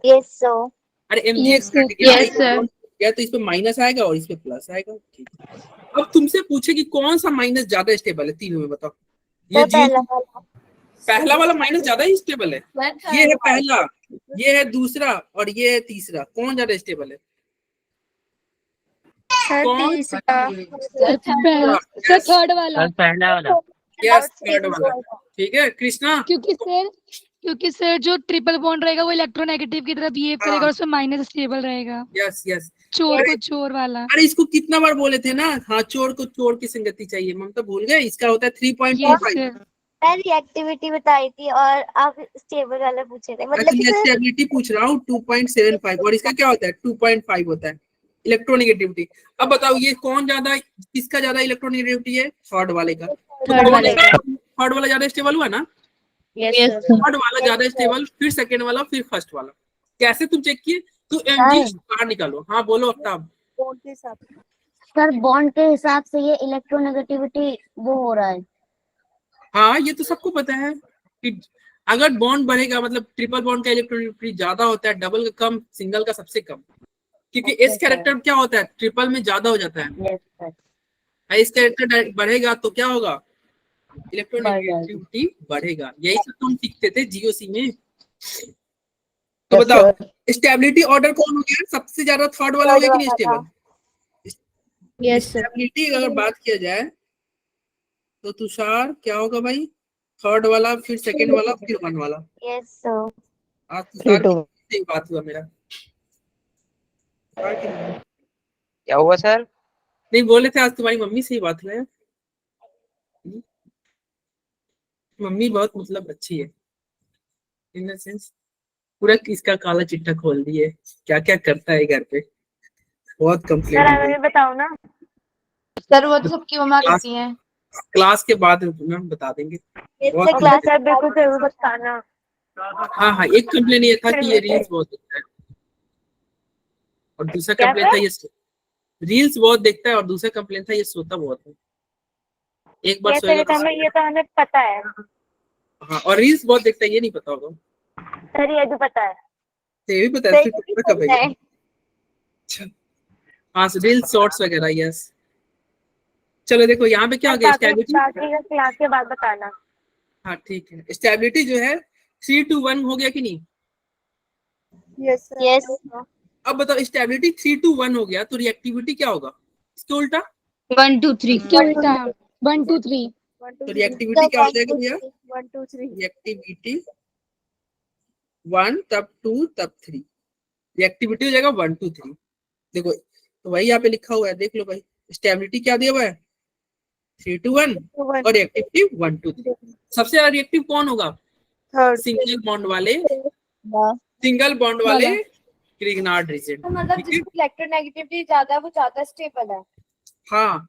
[SPEAKER 4] Yes sir.
[SPEAKER 1] अरे MgX हट गया तो इस पे माइनस आएगा और इस पे प्लस आएगा। ठीक है, अब तुमसे पूछे कि कौन सा माइनस ज्यादा स्टेबल है तीनों में, बताओ। ये पहला वाला माइनस ज्यादा ही स्टेबल है। ये है पहला, ये है दूसरा और ये है तीसरा। कौन ज्यादा स्टेबल है? कौन?
[SPEAKER 7] सर थर्ड वाला।
[SPEAKER 5] पहला वाला।
[SPEAKER 1] यस थर्ड वाला। ठीक है कृष्णा,
[SPEAKER 7] क्योंकि सर जो ट्रिपल बॉन्ड रहेगा वो इलेक्ट्रोनेगेटिव की तरह बिहेव करेगा और उसमें माइनस स्टेबल रहेगा।
[SPEAKER 1] Yes yes.
[SPEAKER 7] चोर को चोर वाला।
[SPEAKER 1] अरे इसको कितना बार बोले थे ना, हाँ चोर को चोर की संगति चाहिए। ममता भूल गए? इसका होता है 3.25।
[SPEAKER 4] मैं रिएक्टिविटी बताई थी और आप स्टेबल वाला पूछे थे। मतलब
[SPEAKER 1] स्टेबिलिटी पूछ रहा हूँ 2.75 और इसका क्या होता है? 2.5 होता है। इलेक्ट्रोनेगेटिविटी। अब बताओ ये कौन ज्यादा, किसका ज्यादा इलेक्ट्रोनेगेटिविटी है? थर्ड वाले का।
[SPEAKER 3] थर्ड वाले का।
[SPEAKER 1] थर्ड वाला ज्यादा स्टेबल हुआ ना?
[SPEAKER 3] Yes sir.
[SPEAKER 1] थर्ड वाला ज्यादा स्टेबल, फिर सेकंड वाला, फिर फर्स्ट वाला। कैसे तुम चेक किए? तो mg बाहर निकालो। हाँ बोलो आफ्ताब।
[SPEAKER 3] सर बॉन्ड के हिसाब से ये इलेक्ट्रोनेगेटिविटी वो हो रहा है।
[SPEAKER 1] हाँ ये तो सबको पता है कि अगर बॉन्ड बढ़ेगा मतलब ट्रिपल बॉन्ड का इलेक्ट्रोनेगेटिविटी ज्यादा होता है, डबल का कम, सिंगल का सबसे कम। क्योंकि इस कैरेक्टर क्या होता है, ट्रिपल में ज्यादा हो जाता है।
[SPEAKER 3] Yes sir.
[SPEAKER 1] इस कैरेक्टर बढ़ेगा तो क्या होगा? इलेक्ट्रोनेगेटिविटी बढ़ेगा। यही सब तुम सीखते थे जीओसी में। तो बताओ स्टेबिलिटी ऑर्डर कौन हो गया सबसे ज्यादा? थर्ड वाला हो गया कि नहीं स्टेबल?
[SPEAKER 3] Yes sir.
[SPEAKER 1] स्टेबिलिटी अगर बात किया जाए तो तुषार क्या होगा भाई? थर्ड वाला, फिर सेकंड वाला, फिर वन वाला।
[SPEAKER 4] Yes sir.
[SPEAKER 1] आज तुषार की बात हुआ मेरा।
[SPEAKER 5] क्या हुआ सर?
[SPEAKER 1] नहीं बोले थे आज तुम्हारी मम्मी से ही बात हुआ है। मम्मी बहुत मतलब अच्छी है इन द सेंस पूरा इसका काला चिट्ठा खोल दिए, क्या क्या करता है घर पे। बहुत कंप्लेंट।
[SPEAKER 3] बताओ ना
[SPEAKER 2] सर वो तो सबकी मम्मा करती हैं।
[SPEAKER 1] क्लास के बाद मैम बता देंगे। बहुत
[SPEAKER 3] क्लास में बिल्कुल जरूर बताना।
[SPEAKER 1] हाँ हाँ, एक कंप्लेन ये था कि ये रील्स बहुत देखता है, और दूसरा कंप्लेन था ये रील्स बहुत देखता है, और दूसरा कंप्लेन था ये सोता बहुत है। एक बार सोएगा तो
[SPEAKER 3] ये तो हमें पता है
[SPEAKER 1] हाँ, और रील्स बहुत देखता है ये नहीं पता होगा।
[SPEAKER 3] सर, ये भी पता है।
[SPEAKER 1] ये भी पता है फिर कब है? अच्छा हाँ, रील्स शॉर्ट्स वगैरह। यस चलो देखो यहाँ पे क्या हो गया स्टेबिलिटी।
[SPEAKER 3] क्लास के बाद बताना।
[SPEAKER 1] हाँ ठीक है, स्टेबिलिटी जो है 3 to 1 हो गया कि नहीं?
[SPEAKER 3] Yes
[SPEAKER 4] yes.
[SPEAKER 1] अब बताओ स्टेबिलिटी 3 to 1 हो गया तो रिएक्टिविटी क्या होगा? इसके उल्टा
[SPEAKER 2] 1 2 3
[SPEAKER 7] उल्टा 1 2 3।
[SPEAKER 1] तो रिएक्टिविटी क्या हो जाएगा भैया?
[SPEAKER 3] 1 2 3
[SPEAKER 1] रिएक्टिविटी 1 तब 2 तब 3, रिएक्टिविटी हो जाएगा 1 2 3। देखो तो वही यहाँ पे लिखा हुआ है, देख लो भाई। स्टेबिलिटी क्या दिया हुआ है? 3 to 1 और रिएक्टिविटी 1 to 3। सबसे ज्यादा रिएक्टिव कौन होगा? सिंगल बॉन्ड वाले, सिंगल बॉन्ड वाले ग्रिग्नार्ड रीजन।
[SPEAKER 2] मतलब जिसकी इलेक्ट्रोनेगेटिविटी ज्यादा है वो ज्यादा स्टेबल है।
[SPEAKER 1] हाँ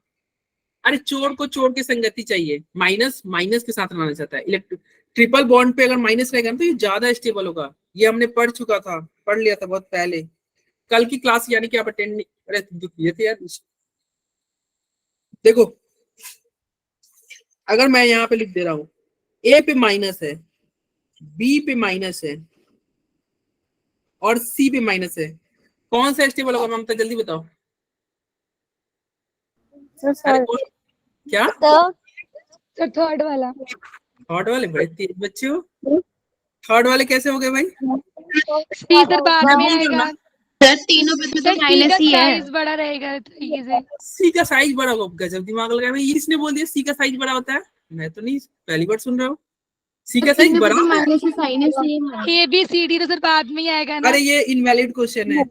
[SPEAKER 1] अरे चोर को चोर की संगति चाहिए, माइनस माइनस के साथ रहना चाहता है। ट्रिपल बॉन्ड पे अगर माइनस रहेगा तो ये ज्यादा स्टेबल होगा। ये हमने पढ़ चुका था, पढ़ लिया था बहुत पहले। कल की क्लास यानी कि आप अटेंड नहीं अरे ये थे यार। देखो अगर मैं यहाँ पे लिख दे रहा हूँ ए पे माइनस है, बी पे माइनस है और सी पे माइनस है, कौन सा स्टेबल होगा ममता? जल्दी बताओ। अरे क्या?
[SPEAKER 7] सर थर्ड वाला।
[SPEAKER 1] थर्ड वाले बड़े तेज बच्चे हो। थर्ड वाले कैसे हो गए भाई?
[SPEAKER 7] सी सर बाद में आएगा।
[SPEAKER 2] सर तीनों पे तो माइनस ही है।
[SPEAKER 7] साइज बड़ा रहेगा तरीके से।
[SPEAKER 1] सी का साइज बड़ा होगा? गजब दिमाग लगा भाई, इसने बोल दिया सी का साइज बड़ा होता है। मैं तो नहीं, पहली बार सुन रहा हूँ सी का साइज बड़ा होता है।
[SPEAKER 2] माइनस से साइन सेम है।
[SPEAKER 7] ए बी सी डी तो सर बाद में ही आएगा ना।
[SPEAKER 1] अरे ये इनवैलिड क्वेश्चन है,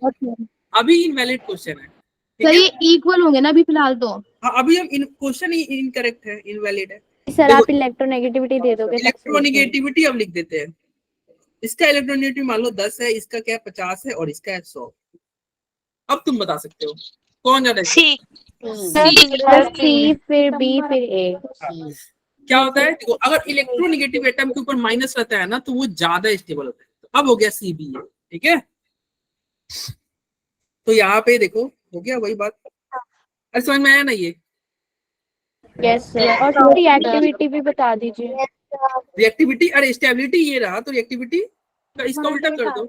[SPEAKER 1] अभी इनवैलिड क्वेश्चन है।
[SPEAKER 2] सर ये इक्वल होंगे ना अभी फिलहाल तो।
[SPEAKER 1] हाँ अभी हम क्वेश्चन ही इनकरेक्ट है, इनवैलिड है।
[SPEAKER 3] सर आप इलेक्ट्रोनेगेटिविटी दे दोगे?
[SPEAKER 1] इलेक्ट्रोनेगेटिविटी अब लिख देते हैं। इसका इलेक्ट्रोनेगेटिविटी मान लो 10 है, इसका क्या 50 है और इसका है 100। अब तुम बता सकते हो कौन ज्यादा है?
[SPEAKER 3] सी फिर बी फिर ए।
[SPEAKER 1] क्या होता है देखो, अगर इलेक्ट्रोनेगेटिव एटम के ऊपर माइनस रहता है ना तो वो ज्यादा स्टेबल होता है। तो अब हो गया सी बी ए, ठीक है। तो यहाँ पे देखो हो गया वही बात। अरे समझ में आया ना ये?
[SPEAKER 3] Yes sir. और रिएक्टिविटी भी बता दीजिए।
[SPEAKER 1] रिएक्टिविटी, अरे स्टेबिलिटी ये रहा तो रिएक्टिविटी का इसका उल्टा कर दो।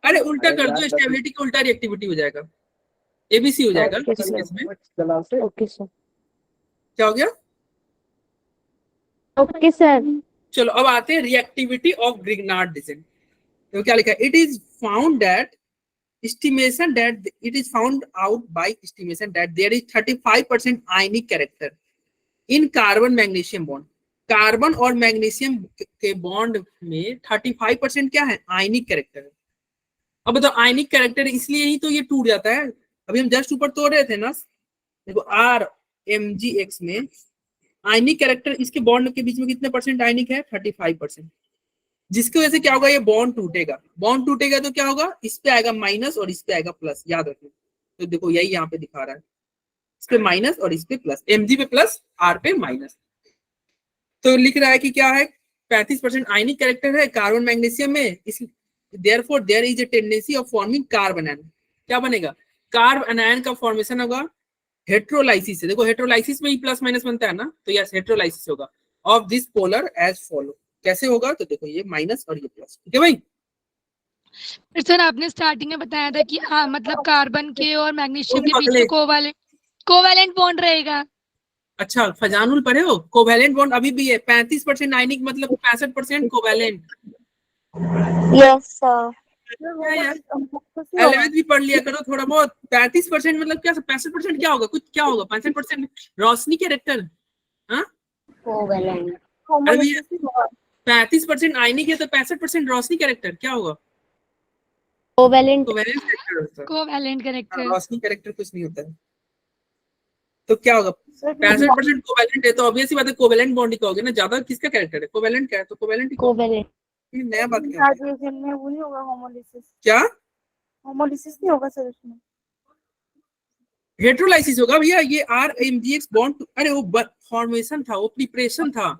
[SPEAKER 1] अरे उल्टा कर दो, स्टेबिलिटी का उल्टा रिएक्टिविटी हो जाएगा, एबीसी हो जाएगा इस केस में।
[SPEAKER 3] Okay sir.
[SPEAKER 1] क्या हो गया?
[SPEAKER 3] Okay sir.
[SPEAKER 1] चलो अब आते हैं रिएक्टिविटी ऑफ ग्रिग्नार्ड रीजन। तो क्या लिखा है? It is found that estimation that it is found out by estimation that there is 35% ionic character in carbon magnesium bond। Carbon और मैग्नीशियम के बॉन्ड में 35% क्या है? आयनिक कैरेक्टर है। अब बताओ आयनिक कैरेक्टर इसलिए ही तो ये टूट जाता है। अभी हम जस्ट ऊपर तोड़ रहे थे ना, देखो आर एम जी एक्स में आयनिक कैरेक्टर, इसके बॉन्ड के बीच में कितने परसेंट आयनिक है? 35%। जिसकी वजह से क्या होगा? ये बॉन्ड टूटेगा। बॉन्ड टूटेगा तो क्या होगा? इस पे आएगा माइनस और इस पे आएगा प्लस, याद रखना। तो देखो यही यहाँ पे दिखा रहा है, इस पे माइनस और इस पे प्लस, Mg पे प्लस R पे माइनस। तो लिख रहा है कि क्या है, 35% आयनिक कैरेक्टर है कार्बन मैग्नीशियम में, इस therefore there is a tendency of forming carbon ion. क्या बनेगा, कार्बन आयन का फॉर्मेशन होगा हेट्रोलाइसिस से। देखो हेट्रोलाइसिस में ही प्लस माइनस बनता है ना, तो यस हेट्रोलाइसिस होगा of this polar as follow. कैसे होगा, तो देखो ये माइनस और ये प्लस, ठीक है भाई।
[SPEAKER 7] फिर सर आपने स्टार्टिंग में बताया था कि मतलब कार्बन के और मैग्नीशियम के बीच
[SPEAKER 1] अगले-
[SPEAKER 7] में कोवैलेंट बॉन्ड रहेगा।
[SPEAKER 1] अच्छा फजानुल पढ़े हो, कोवैलेंट बॉन्ड अभी भी है, 35% आयनिक मतलब 65% कोवैलेंट।
[SPEAKER 4] Yes sir.
[SPEAKER 1] एलेवेंथ भी पढ़ लिया करो थोड़ा बहुत। 35% मतलब क्या, 65% क्या होगा, कुछ क्या होगा, 65% रोशनी कैरेक्टर। हाँ अरे भैया 35% आयनिक है तो 65% रोशनी कैरेक्टर क्या होगा,
[SPEAKER 3] कोवेलेंट
[SPEAKER 1] कोवैलेंट कैरेक्टर होता है।
[SPEAKER 7] कोवैलेंट
[SPEAKER 1] हाँ,
[SPEAKER 7] कैरेक्टर।
[SPEAKER 1] रोशनी कैरेक्टर कुछ नहीं होता है। तो क्या होगा, 65% कोवैलेंट है तो ऑब्वियसली बात है कोवैलेंट बॉन्ड ही कहोगे ना, ज्यादा किसका कैरेक्टर है, कोवैलेंट का है तो कोवैलेंट ही कहोगे।
[SPEAKER 3] कोवेलेंट
[SPEAKER 1] ये नया बात क्या है?
[SPEAKER 8] वो नहीं होगा होमोलिसिस,
[SPEAKER 1] क्या
[SPEAKER 8] होमोलिसिस नहीं होगा सर उसमें।
[SPEAKER 1] हेट्रोलाइसिस होगा भैया, ये RMgx बॉन्ड, अरे वो फॉर्मेशन था, वो प्रिपरेशन था,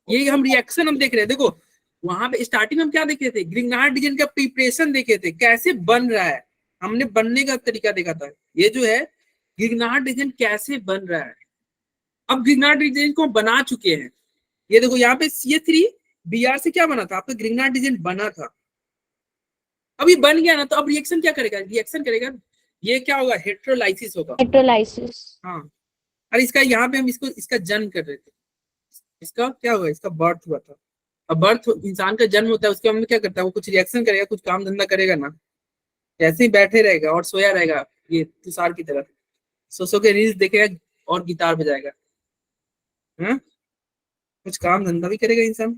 [SPEAKER 1] ये हम रिएक्शन हम देख रहे हैं। देखो वहां पे स्टार्टिंग में हम क्या देख रहे थे, ग्रिग्नार्ड रीजन का प्रिपरेशन देखे थे, कैसे बन रहा है, हमने बनने का तरीका देखा था। ये जो है ग्रिग्नार्ड रीजन कैसे बन रहा है, अब ग्रिग्नार्ड रीजन को हम बना चुके हैं। ये देखो यहाँ पे CH3Br से क्या बना था, आपका ग्रिग्नार्ड रीजन बना था, अब ये बन गया ना, तो अब रिएक्शन क्या करेगा, रिएक्शन करेगा, ये क्या होगा, हेट्रोलाइसिस होगा।
[SPEAKER 3] हेट्रोलाइसिस।
[SPEAKER 1] हाँ अरे इसका यहाँ पे हम इसका जन्म कर रहे थे, इसका क्या हुआ, इसका बर्थ हुआ था। अब बर्थ इंसान का जन्म होता है, उसके बाद क्या करता है, वो कुछ रिएक्शन करेगा, कुछ काम धंधा करेगा ना, ऐसे ही बैठे रहेगा और सोया रहेगा ये तुषार की तरह, सो के रील्स देखेगा और गिटार बजाएगा। हाँ कुछ काम धंधा भी करेगा इंसान,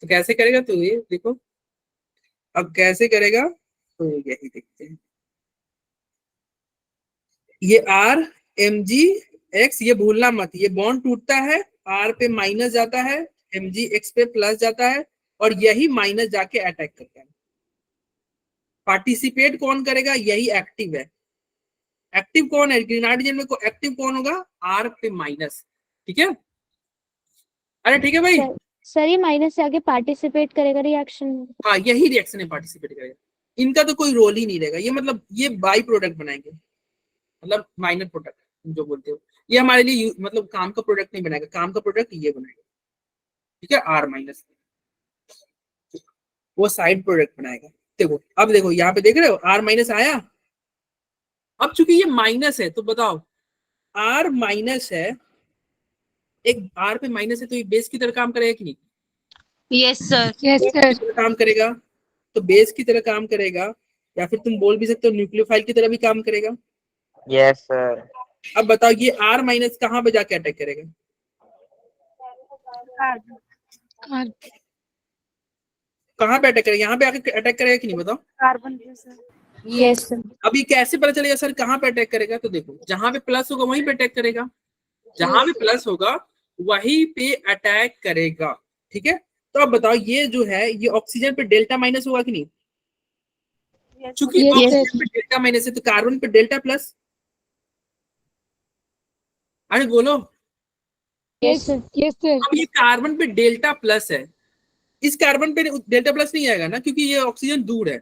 [SPEAKER 1] तो कैसे करेगा, तो ये देखो अब कैसे करेगा, तो यही देखते हैं। ये RMgx, ये भूलना मत, ये बॉन्ड टूटता है, R पे माइनस जाता है, Mgx पे प्लस जाता है, और यही माइनस जाके अटैक करता है। पार्टिसिपेट कौन करेगा, यही एक्टिव है। एक्टिव कौन है, ग्रिग्नार्ड रीजन में एक्टिव कौन होगा, R पे माइनस, ठीक है। अरे ठीक है भाई,
[SPEAKER 3] सर ये माइनस से आगे पार्टिसिपेट करेगा रिएक्शन में।
[SPEAKER 1] हाँ यही रिएक्शन में पार्टिसिपेट करेगा, इनका तो कोई रोल ही नहीं रहेगा। ये मतलब ये बाई प्रोडक्ट बनाएंगे, मतलब माइनर प्रोडक्ट जो बोलते हो, ये हमारे लिए मतलब काम का प्रोडक्ट नहीं बनाएगा, काम का प्रोडक्ट ये बनाएगा, ठीक है, R माइनस, वो साइड प्रोडक्ट बनाएगा। देखो अब देखो यहाँ पे देख रहे हो R माइनस आया, अब चूंकि ये माइनस है तो बताओ R माइनस है, एक R पे माइनस है तो ये बेस की तरह काम करेगा कि नहीं,
[SPEAKER 7] यस सर। Yes sir.
[SPEAKER 1] काम करेगा, तो बेस की तरह काम करेगा, या फिर तुम बोल भी सकते हो न्यूक्लियोफाइल की तरह भी काम करेगा।
[SPEAKER 5] Yes sir.
[SPEAKER 1] अब बताओ ये R माइनस कहाँ पे जाके अटैक करेगा, कहाँ पे अटैक करेगा, यहाँ पे आके अटैक करेगा कि नहीं, बताओ।
[SPEAKER 8] कार्बन पे सर।
[SPEAKER 3] यस
[SPEAKER 1] अब ये कैसे पता चलेगा सर कहाँ पे अटैक करेगा, तो देखो जहां पे प्लस होगा वहीं पे अटैक करेगा, जहां पे प्लस होगा वहीं पे अटैक करेगा, ठीक है। तो अब बताओ ये जो है ये ऑक्सीजन पे डेल्टा माइनस होगा कि नहीं, चूंकि
[SPEAKER 7] Yes,
[SPEAKER 1] ऑक्सीजन पे डेल्टा माइनस है तो कार्बन पे डेल्टा प्लस, अरे बोलो।
[SPEAKER 7] Yes yes sir.
[SPEAKER 1] अब ये कार्बन पे डेल्टा प्लस है, इस कार्बन पे डेल्टा प्लस नहीं आएगा ना, क्योंकि ये ऑक्सीजन दूर है,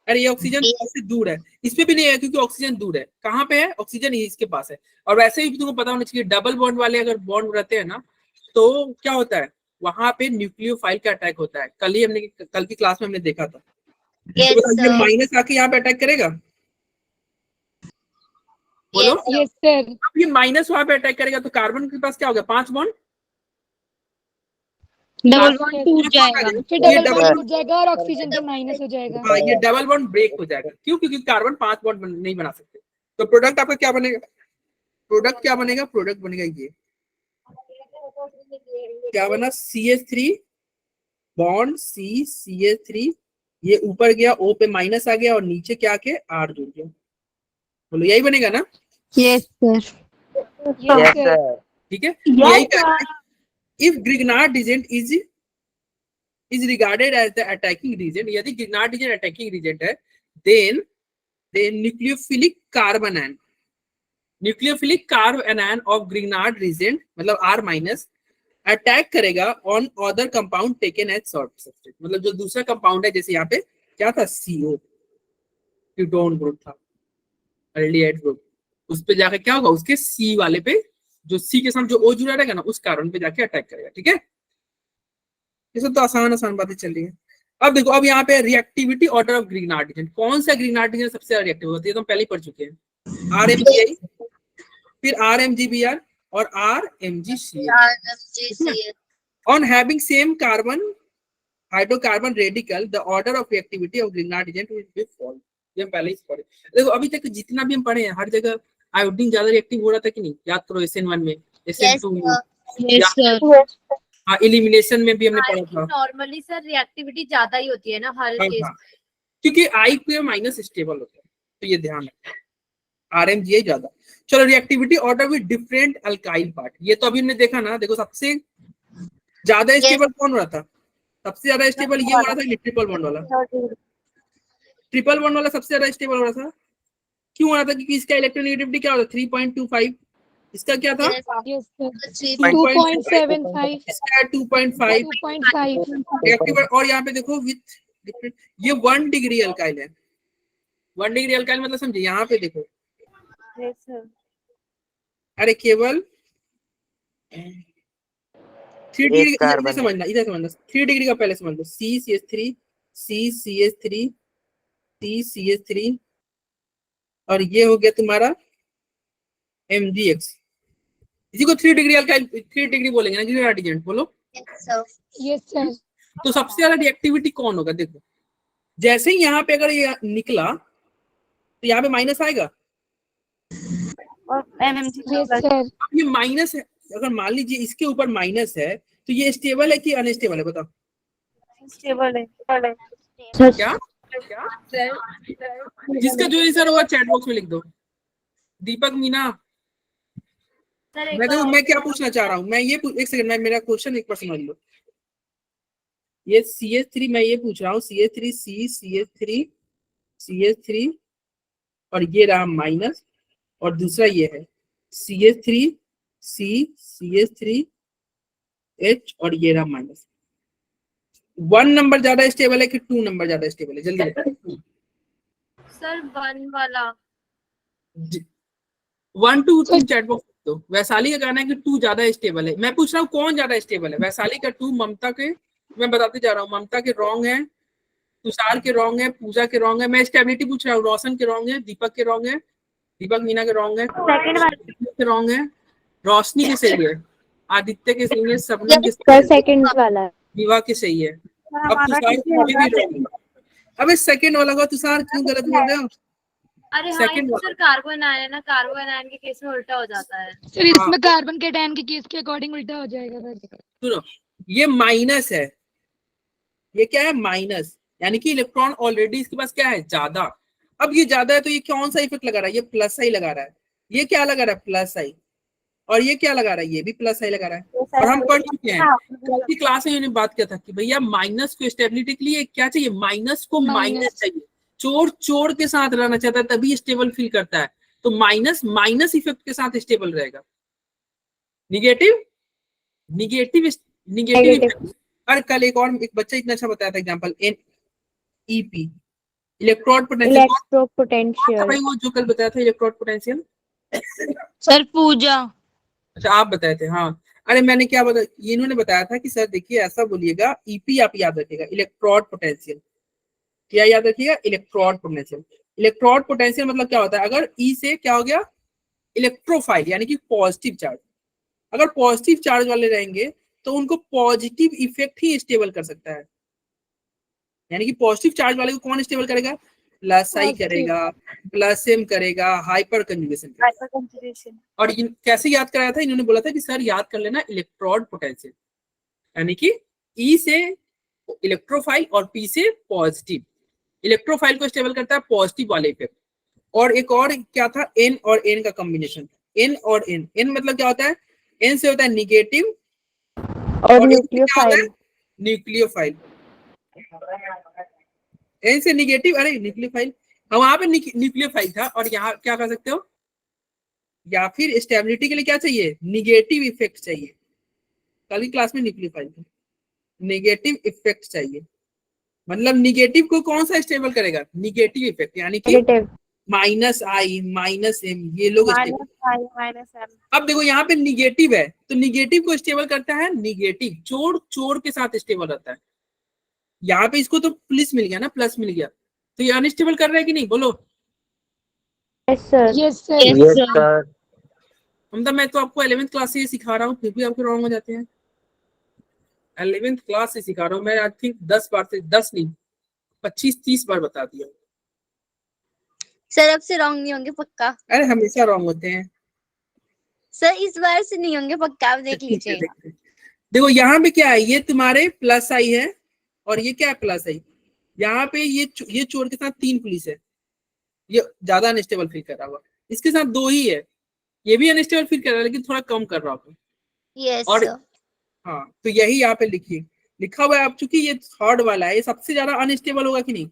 [SPEAKER 1] अरे ये ऑक्सीजन से दूर है, इस पे भी नहीं है क्योंकि ऑक्सीजन दूर है। कहाँ पे है, ऑक्सीजन ही इसके पास है। और वैसे ही तुमको पता होना चाहिए डबल बॉन्ड वाले अगर बॉन्ड रहते हैं ना, तो क्या होता है, वहां पे न्यूक्लियोफाइल का अटैक होता है। कल की क्लास में हमने देखा था।
[SPEAKER 4] Yes,
[SPEAKER 1] तो ये
[SPEAKER 4] sir.
[SPEAKER 1] माइनस आके यहाँ पे अटैक करेगा, बोलो।
[SPEAKER 4] Yes, sir.
[SPEAKER 7] Yes sir.
[SPEAKER 1] अब ये माइनस वहां पे अटैक करेगा तो कार्बन के पास क्या होगा, 5 बॉन्ड,
[SPEAKER 7] डबल बॉन्ड टूट जाएगा, फिर
[SPEAKER 1] ये
[SPEAKER 7] डबल
[SPEAKER 1] डबल
[SPEAKER 7] बॉन्ड टूट जाएगा और ऑक्सीजन पे माइनस हो जाएगा।
[SPEAKER 1] हाँ ये डबल बॉन्ड ब्रेक हो जाएगा, क्यों, क्योंकि कार्बन 5 बॉन्ड नहीं बना सकते। तो प्रोडक्ट आपका क्या बनेगा, प्रोडक्ट क्या बनेगा, प्रोडक्ट बनेगा ये क्या बना, CH3 बॉन्ड CH3, ये ऊपर गया O पे माइनस आ गया और नीचे क्या आके R जुड़ गया, बोलो यही बनेगा ना।
[SPEAKER 7] Yes sir.
[SPEAKER 5] Yes sir.
[SPEAKER 1] ठीक है, यही कहना है। If Grignard reagent is regarded as the attacking reagent, यदि ग्रिग्नार्ड रीजन अटैकिंग रीजन है, then the nucleophilic carbon anion. Nucleophilic carbon anion of Grignard reagent मतलब R minus अटैक करेगा on other compound taken as salt substance, मतलब जो दूसरा compound है, जैसे यहाँ पे क्या था CO कीटोन ग्रुप था, एल्डिहाइड ग्रुप, उस पे जाके क्या होगा, उसके C वाले पे, जो C के साथ जो O जुड़ा रहेगा ना, उस कार्बन पे जाके अटैक करेगा। ठीक है, ये सब तो आसान आसान बातें चल रही है। अब देखो, अब यहाँ पे reactivity order of Grignard agent, कौन सा ग्रिग्नार्ड एजेंट सबसे ज्यादा रिएक्टिव होती है, तो हम पहले ही पढ़ चुके हैं, RMGI, फिर RMGBr और RMGCl। On having same carbon hydrocarbon radical, the order of reactivity of Grignard agent will be fall. ये हम पहले ही पढ़े। देखो अभी तक जितना भी हम पढ़े हैं, हर जगह आयोडीन ज्यादा रिएक्टिव हो रहा था कि नहीं, याद करो, SN1 में, SN2 में, हाँ, एलिमिनेशन में भी हमने पढ़ा था।
[SPEAKER 2] नॉर्मली सर रिएक्टिविटी ज्यादा ही होती है ना हर
[SPEAKER 1] हाँ,
[SPEAKER 2] केस
[SPEAKER 1] हाँ, क्योंकि I पे माइनस स्टेबल होता है, तो ये ध्यान रखना, RMGI ज्यादा। चलो, reactivity order with different alkyl part, ये तो अभी हमने देखा ना। देखो सबसे ज्यादा स्टेबल कौन हो रहा था, सबसे ज्यादा स्टेबल ये हो रहा था, ट्रिपल बॉन्ड वाला, ट्रिपल बॉन्ड वाला सबसे ज्यादा स्टेबल हो रहा था। क्यों हो रहा था, क्योंकि इसका इलेक्ट्रोनेगेटिविटी क्या होता है 3.25, इसका क्या था
[SPEAKER 7] 2.75,
[SPEAKER 1] इसका 2.5,
[SPEAKER 7] 2.5।
[SPEAKER 1] रिएक्टिव। और यहाँ पे देखो विथ डिफरेंट, ये 1 डिग्री अल्काइल है, 1 डिग्री अल्काइल मतलब समझे, यहाँ पे देखो,
[SPEAKER 8] यस सर।
[SPEAKER 1] अरे केवल 3 डिग्री, इधर समझना, इधर समझना, 3 डिग्री का पहले समझ लो, CCH3, CCH3, CCH3, और ये हो गया तुम्हारा MgX, इसी को 3 डिग्री अल्काइल, 3 डिग्री बोलेंगे ना ग्रिग्नार्ड एजेंट, बोलो।
[SPEAKER 7] Yes sir.
[SPEAKER 1] तो सबसे ज्यादा रिएक्टिविटी कौन होगा, देखो जैसे ही यहाँ पे अगर ये निकला तो यहाँ पे माइनस आएगा,
[SPEAKER 8] और MMG
[SPEAKER 7] यस सर।
[SPEAKER 1] ये माइनस है, अगर मान लीजिए इसके ऊपर माइनस है, तो ये स्टेबल है कि अनस्टेबल है, बताओ।
[SPEAKER 8] स्टेबल है।
[SPEAKER 1] क्या जिसका जो आंसर होगा चैट बॉक्स में लिख दो। दीपक, मीना, मैं क्या पूछना चाह रहा हूँ, मैं ये एक सेकंड, मैं मेरा क्वेश्चन एक बार समझ लो। ये CH3 मैं ये पूछ रहा हूँ, CH3 C, CH3 CH3, और ये रहा माइनस, और दूसरा ये है CH3 C, CH3 H, और ये रहा माइनस। 1 नंबर ज्यादा स्टेबल है कि 2 नंबर ज्यादा स्टेबल है, जल्दी बताओ।
[SPEAKER 2] सर 1 वाला
[SPEAKER 1] 1 2 तुम चैट बॉक्स में दो। वैशाली का कहना है कि 2 ज्यादा स्टेबल है। मैं पूछ रहा हूँ कौन ज्यादा स्टेबल है, वैशाली का 2, ममता के, मैं बताते जा रहा हूँ, ममता के रॉन्ग है, तुषार के रॉन्ग है, पूजा के रॉन्ग है, मैं स्टेबिलिटी पूछ रहा हूँ, रोशन के रॉन्ग है, दीपक के रॉन्ग है, दीपक मीना के रॉन्ग है, के रॉन्ग है, रोशनी के सही है, आदित्य के सही है, सबनम के सही है,
[SPEAKER 3] सेकंड वाला
[SPEAKER 1] विवाह के सही है। अब तुषार भी रॉन्ग है। अबे सेकंड वाला को तुषार क्यों गलत बोल रहे हो?
[SPEAKER 2] अरे हाँ,
[SPEAKER 1] Second
[SPEAKER 2] सर कार्बन आयन ना, कार्बन आयन के केस में उल्टा हो जाता है
[SPEAKER 7] सर इसमें कार्बन के आयन के केस के अकॉर्डिंग उल्टा हो जाएगा सर।
[SPEAKER 1] सुनो, ये माइनस है, ये क्या है माइनस, यानी कि इलेक्ट्रॉन ऑलरेडी इसके पास क्या है ज्यादा। अब ये ज्यादा है तो ये कौन सा इफेक्ट लगा रहा है, ये प्लस आई लगा रहा है, ये क्या लगा रहा है प्लस आई, और ये क्या लगा रहा है, ये भी प्लस आई लगा रहा है। और हम पढ़ चुके हैं कल की क्लास में, इन्होंने बात किया था कि भैया माइनस को स्टेबिलिटी के लिए क्या चाहिए, माइनस को माइनस चाहिए, चोर चोर के साथ रहना चाहता है तभी स्टेबल फील करता है, तो माइनस माइनस इफेक्ट के साथ स्टेबल रहेगा, निगेटिव निगेटिव निगेटिव। और कल एक बच्चा इतना अच्छा बताया था एग्जांपल, NEP इलेक्ट्रोड पोटेंशियल, भाई वो जो कल बताया था इलेक्ट्रोड पोटेंशियल,
[SPEAKER 3] सर पूजा।
[SPEAKER 1] अच्छा आप बताए थे, हाँ। अरे मैंने क्या बताया, ये इन्होंने बताया था कि सर देखिए ऐसा बोलिएगा, EP आप याद रखिएगा, इलेक्ट्रोड पोटेंशियल, क्या याद रखिएगा, इलेक्ट्रोड पोटेंशियल। इलेक्ट्रोड पोटेंशियल मतलब क्या होता है, अगर E से क्या हो गया इलेक्ट्रोफाइल, यानी कि पॉजिटिव चार्ज, अगर पॉजिटिव चार्ज वाले रहेंगे तो उनको पॉजिटिव इफेक्ट ही स्टेबल कर सकता है, यानी कि पॉजिटिव चार्ज वाले को कौन स्टेबल करेगा, प्लस आई करेगा, प्लस M करेगा, हाइपर कंजुगेशन। और कैसे याद कराया था, इन्होंने बोला था कि सर याद कर लेना इलेक्ट्रोड पोटेंशियल, यानी कि E से इलेक्ट्रोफाइल और P से पॉजिटिव, इलेक्ट्रोफाइल को स्टेबल करता है पॉजिटिव वाले इफेक्ट। और एक और क्या था, N और N का कॉम्बिनेशन, N और N, N मतलब क्या होता है, N से होता है निगेटिव और न्यूक्लियोफाइल, N से निगेटिव, अरे न्यूक्लियोफाइल, अब वहां पे न्यूक्लियोफाइल था, और यहाँ क्या कर सकते हो, या फिर स्टेबिलिटी के लिए क्या चाहिए, निगेटिव इफेक्ट चाहिए। कल की क्लास में न्यूक्लियोफाइल था, निगेटिव इफेक्ट चाहिए। मतलब निगेटिव को कौन सा स्टेबल करेगा, निगेटिव इफेक्ट, यानी कि माइनस आई माइनस एम, ये लोग स्टेबल।
[SPEAKER 8] -5 -M।
[SPEAKER 1] अब देखो यहाँ पे निगेटिव है, तो निगेटिव को स्टेबल करता है निगेटिव, जोड़ के साथ स्टेबल रहता है। यहाँ पे इसको तो प्लस मिल गया ना, प्लस मिल गया, तो ये अनस्टेबल कर रहा है कि नहीं, बोलो।
[SPEAKER 6] Yes sir.
[SPEAKER 7] Yes sir.
[SPEAKER 5] Yes sir.
[SPEAKER 1] मतलब मैं तो आपको 11th क्लास से ये सिखा रहा हूँ, फिर भी आपको रॉन्ग हो जाते हैं। 11th क्लास से सिखा रहा हूँ मैं, आई थिंक 10 बार से, 10 नहीं 25-30 बार बता दिया।
[SPEAKER 4] सर अब से रॉन्ग नहीं होंगे पक्का?
[SPEAKER 1] अरे हमेशा रॉन्ग होते हैं
[SPEAKER 4] सर इस बार से नहीं होंगे पक्का, आप देख लीजिए।
[SPEAKER 1] देखो यहाँ पे क्या है, ये तुम्हारे प्लस आई है, और ये क्या है प्लस आई। यहाँ पे ये चोर के साथ 3 पुलिस है, ये ज्यादा अनस्टेबल फील कर रहा होगा। इसके साथ 2 ही है, ये भी अनस्टेबल फील कर रहा है, लेकिन थोड़ा कम कर रहा होगा।
[SPEAKER 4] यस
[SPEAKER 1] और
[SPEAKER 4] सर।
[SPEAKER 1] हाँ, तो यही यहाँ पे लिखिए, लिखा हुआ है। अब चूंकि ये थर्ड वाला है, ये सबसे ज्यादा अनस्टेबल होगा कि नहीं,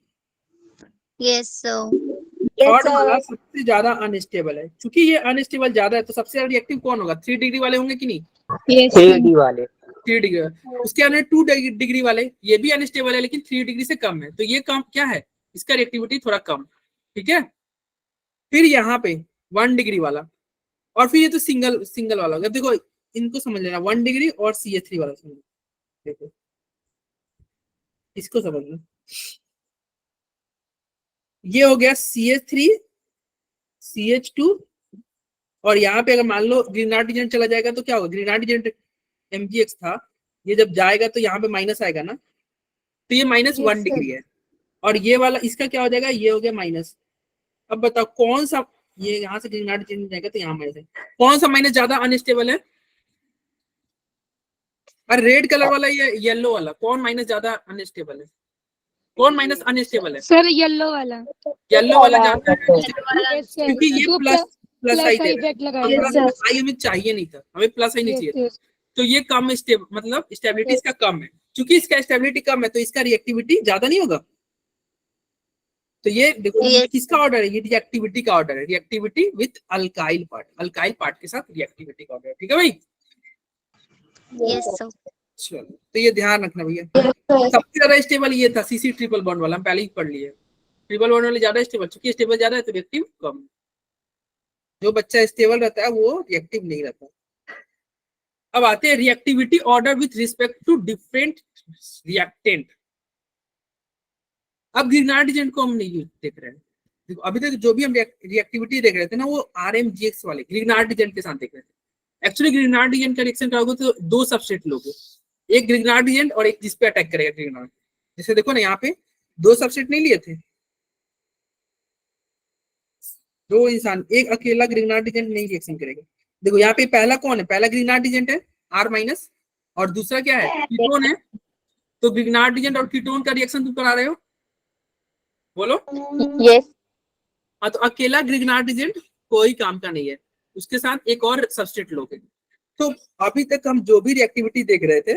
[SPEAKER 4] यस सर।
[SPEAKER 1] थर्ड वाला सबसे ज्यादा अनस्टेबल है। चूंकि ये अनस्टेबल ज्यादा है, तो सबसे ज्यादा रिएक्टिव कौन होगा, 3 डिग्री वाले होंगे कि नहीं,
[SPEAKER 5] 3D वाले।
[SPEAKER 1] 3 डिग्री। उसके अंदर 2 डिग्री वाले, ये भी अनस्टेबल है लेकिन 3 डिग्री से कम है, तो ये कम क्या है, इसका रिएक्टिविटी थोड़ा कम, ठीक है। फिर यहाँ पे 1 डिग्री वाला, और फिर ये तो सिंगल वाला होगा। देखो इनको समझ लेना, 1 डिग्री और CH3 वाला समझ, देखो इसको समझ लो। ये हो गया CH3 CH2, और यहाँ पे अगर मान लो ग्रीनार्ड रीजन चला जाएगा तो क्या होगा, ग्रीनार्ड रीजन MgX था, ये जब जाएगा तो यहाँ पे माइनस आएगा ना, तो ये -1 डिग्री है। और ये वाला इसका क्या हो जाएगा, ये हो गया माइनस। अब बताओ कौन सा, ये यहाँ से ग्रीनार्ड रीजन जाएगा तो यहाँ माइनस है, कौन सा माइनस ज्यादा अनस्टेबल है। और रेड कलर वाला या येलो वाला, कौन माइनस ज्यादा अनस्टेबल है, कौन माइनस अनस्टेबल है।
[SPEAKER 7] सर येलो वाला।
[SPEAKER 1] येलो वाला ज्यादा है,
[SPEAKER 7] यस सर।
[SPEAKER 1] क्योंकि ये
[SPEAKER 7] तो
[SPEAKER 1] प्लस आई दे
[SPEAKER 7] इफेक्ट
[SPEAKER 1] रहा
[SPEAKER 7] लगा
[SPEAKER 1] है,
[SPEAKER 7] है।
[SPEAKER 1] प्लस आई हमें चाहिए नहीं था, हमें प्लस आई नहीं चाहिए था।
[SPEAKER 7] यस
[SPEAKER 1] तो ये कम मतलब स्टेबिलिटी इसका कम है, क्योंकि इसका स्टेबिलिटी कम है तो इसका रिएक्टिविटी ज्यादा नहीं होगा। तो ये देखो ये किसका ऑर्डर है, ये रिएक्टिविटी का ऑर्डर है, रिएक्टिविटी विद अल्काइल पार्ट के साथ रिएक्टिविटी का ऑर्डर है, ठीक है भाई।
[SPEAKER 4] Yes sir.
[SPEAKER 1] चलो तो ये ध्यान रखना भैया। सबसे ज्यादा स्टेबल ये था CC ट्रिपल बॉन्ड वाला, हम पहले ही पढ़ लिए। ट्रिपल बॉन्ड वाले ज्यादा स्टेबल, क्योंकि स्टेबल ज्यादा है तो रिएक्टिव कम। जो बच्चा स्टेबल रहता है वो रिएक्टिव नहीं रहता। अब आते हैं reactivity order with respect to different reactant. अब ग्रीनार्ड रीजन को हम नहीं देख रहे हैं, देखो अभी तक जो भी हम रिएक्टिविटी देख रहे थे ना, वो RMGX वाले ग्रीनार्ड रीजन के साथ देख रहे थे। एक्चुअली ग्रीनार्ड रीजन का रिएक्शन क्या होगा, तो 2 सबसेट लोगे, एक ग्रीनार्ड रीजन और एक जिसपे अटैक करेगा ग्रीनार्ड। जैसे देखो ना यहाँ पे 2 सबसेट नहीं लिए थे, 2 इंसान, एक अकेला ग्रीनार्ड रीजन नहीं रिएक्शन करेगा। देखो यहाँ पे पहला कौन है, पहला ग्रीनार्ड रीजन है R-, और दूसरा क्या है, कीटोन है। तो ग्रीनार्ड रीजन और कीटोन का रिएक्शन तुम करा रहे हो, बोलो।
[SPEAKER 6] यस।
[SPEAKER 1] हाँ, तो अकेला ग्रीनार्ड रीजन कोई काम का नहीं है, उसके साथ एक और सबस्ट्रेट लोगे। तो अभी तक हम जो भी रिएक्टिविटी देख रहे थे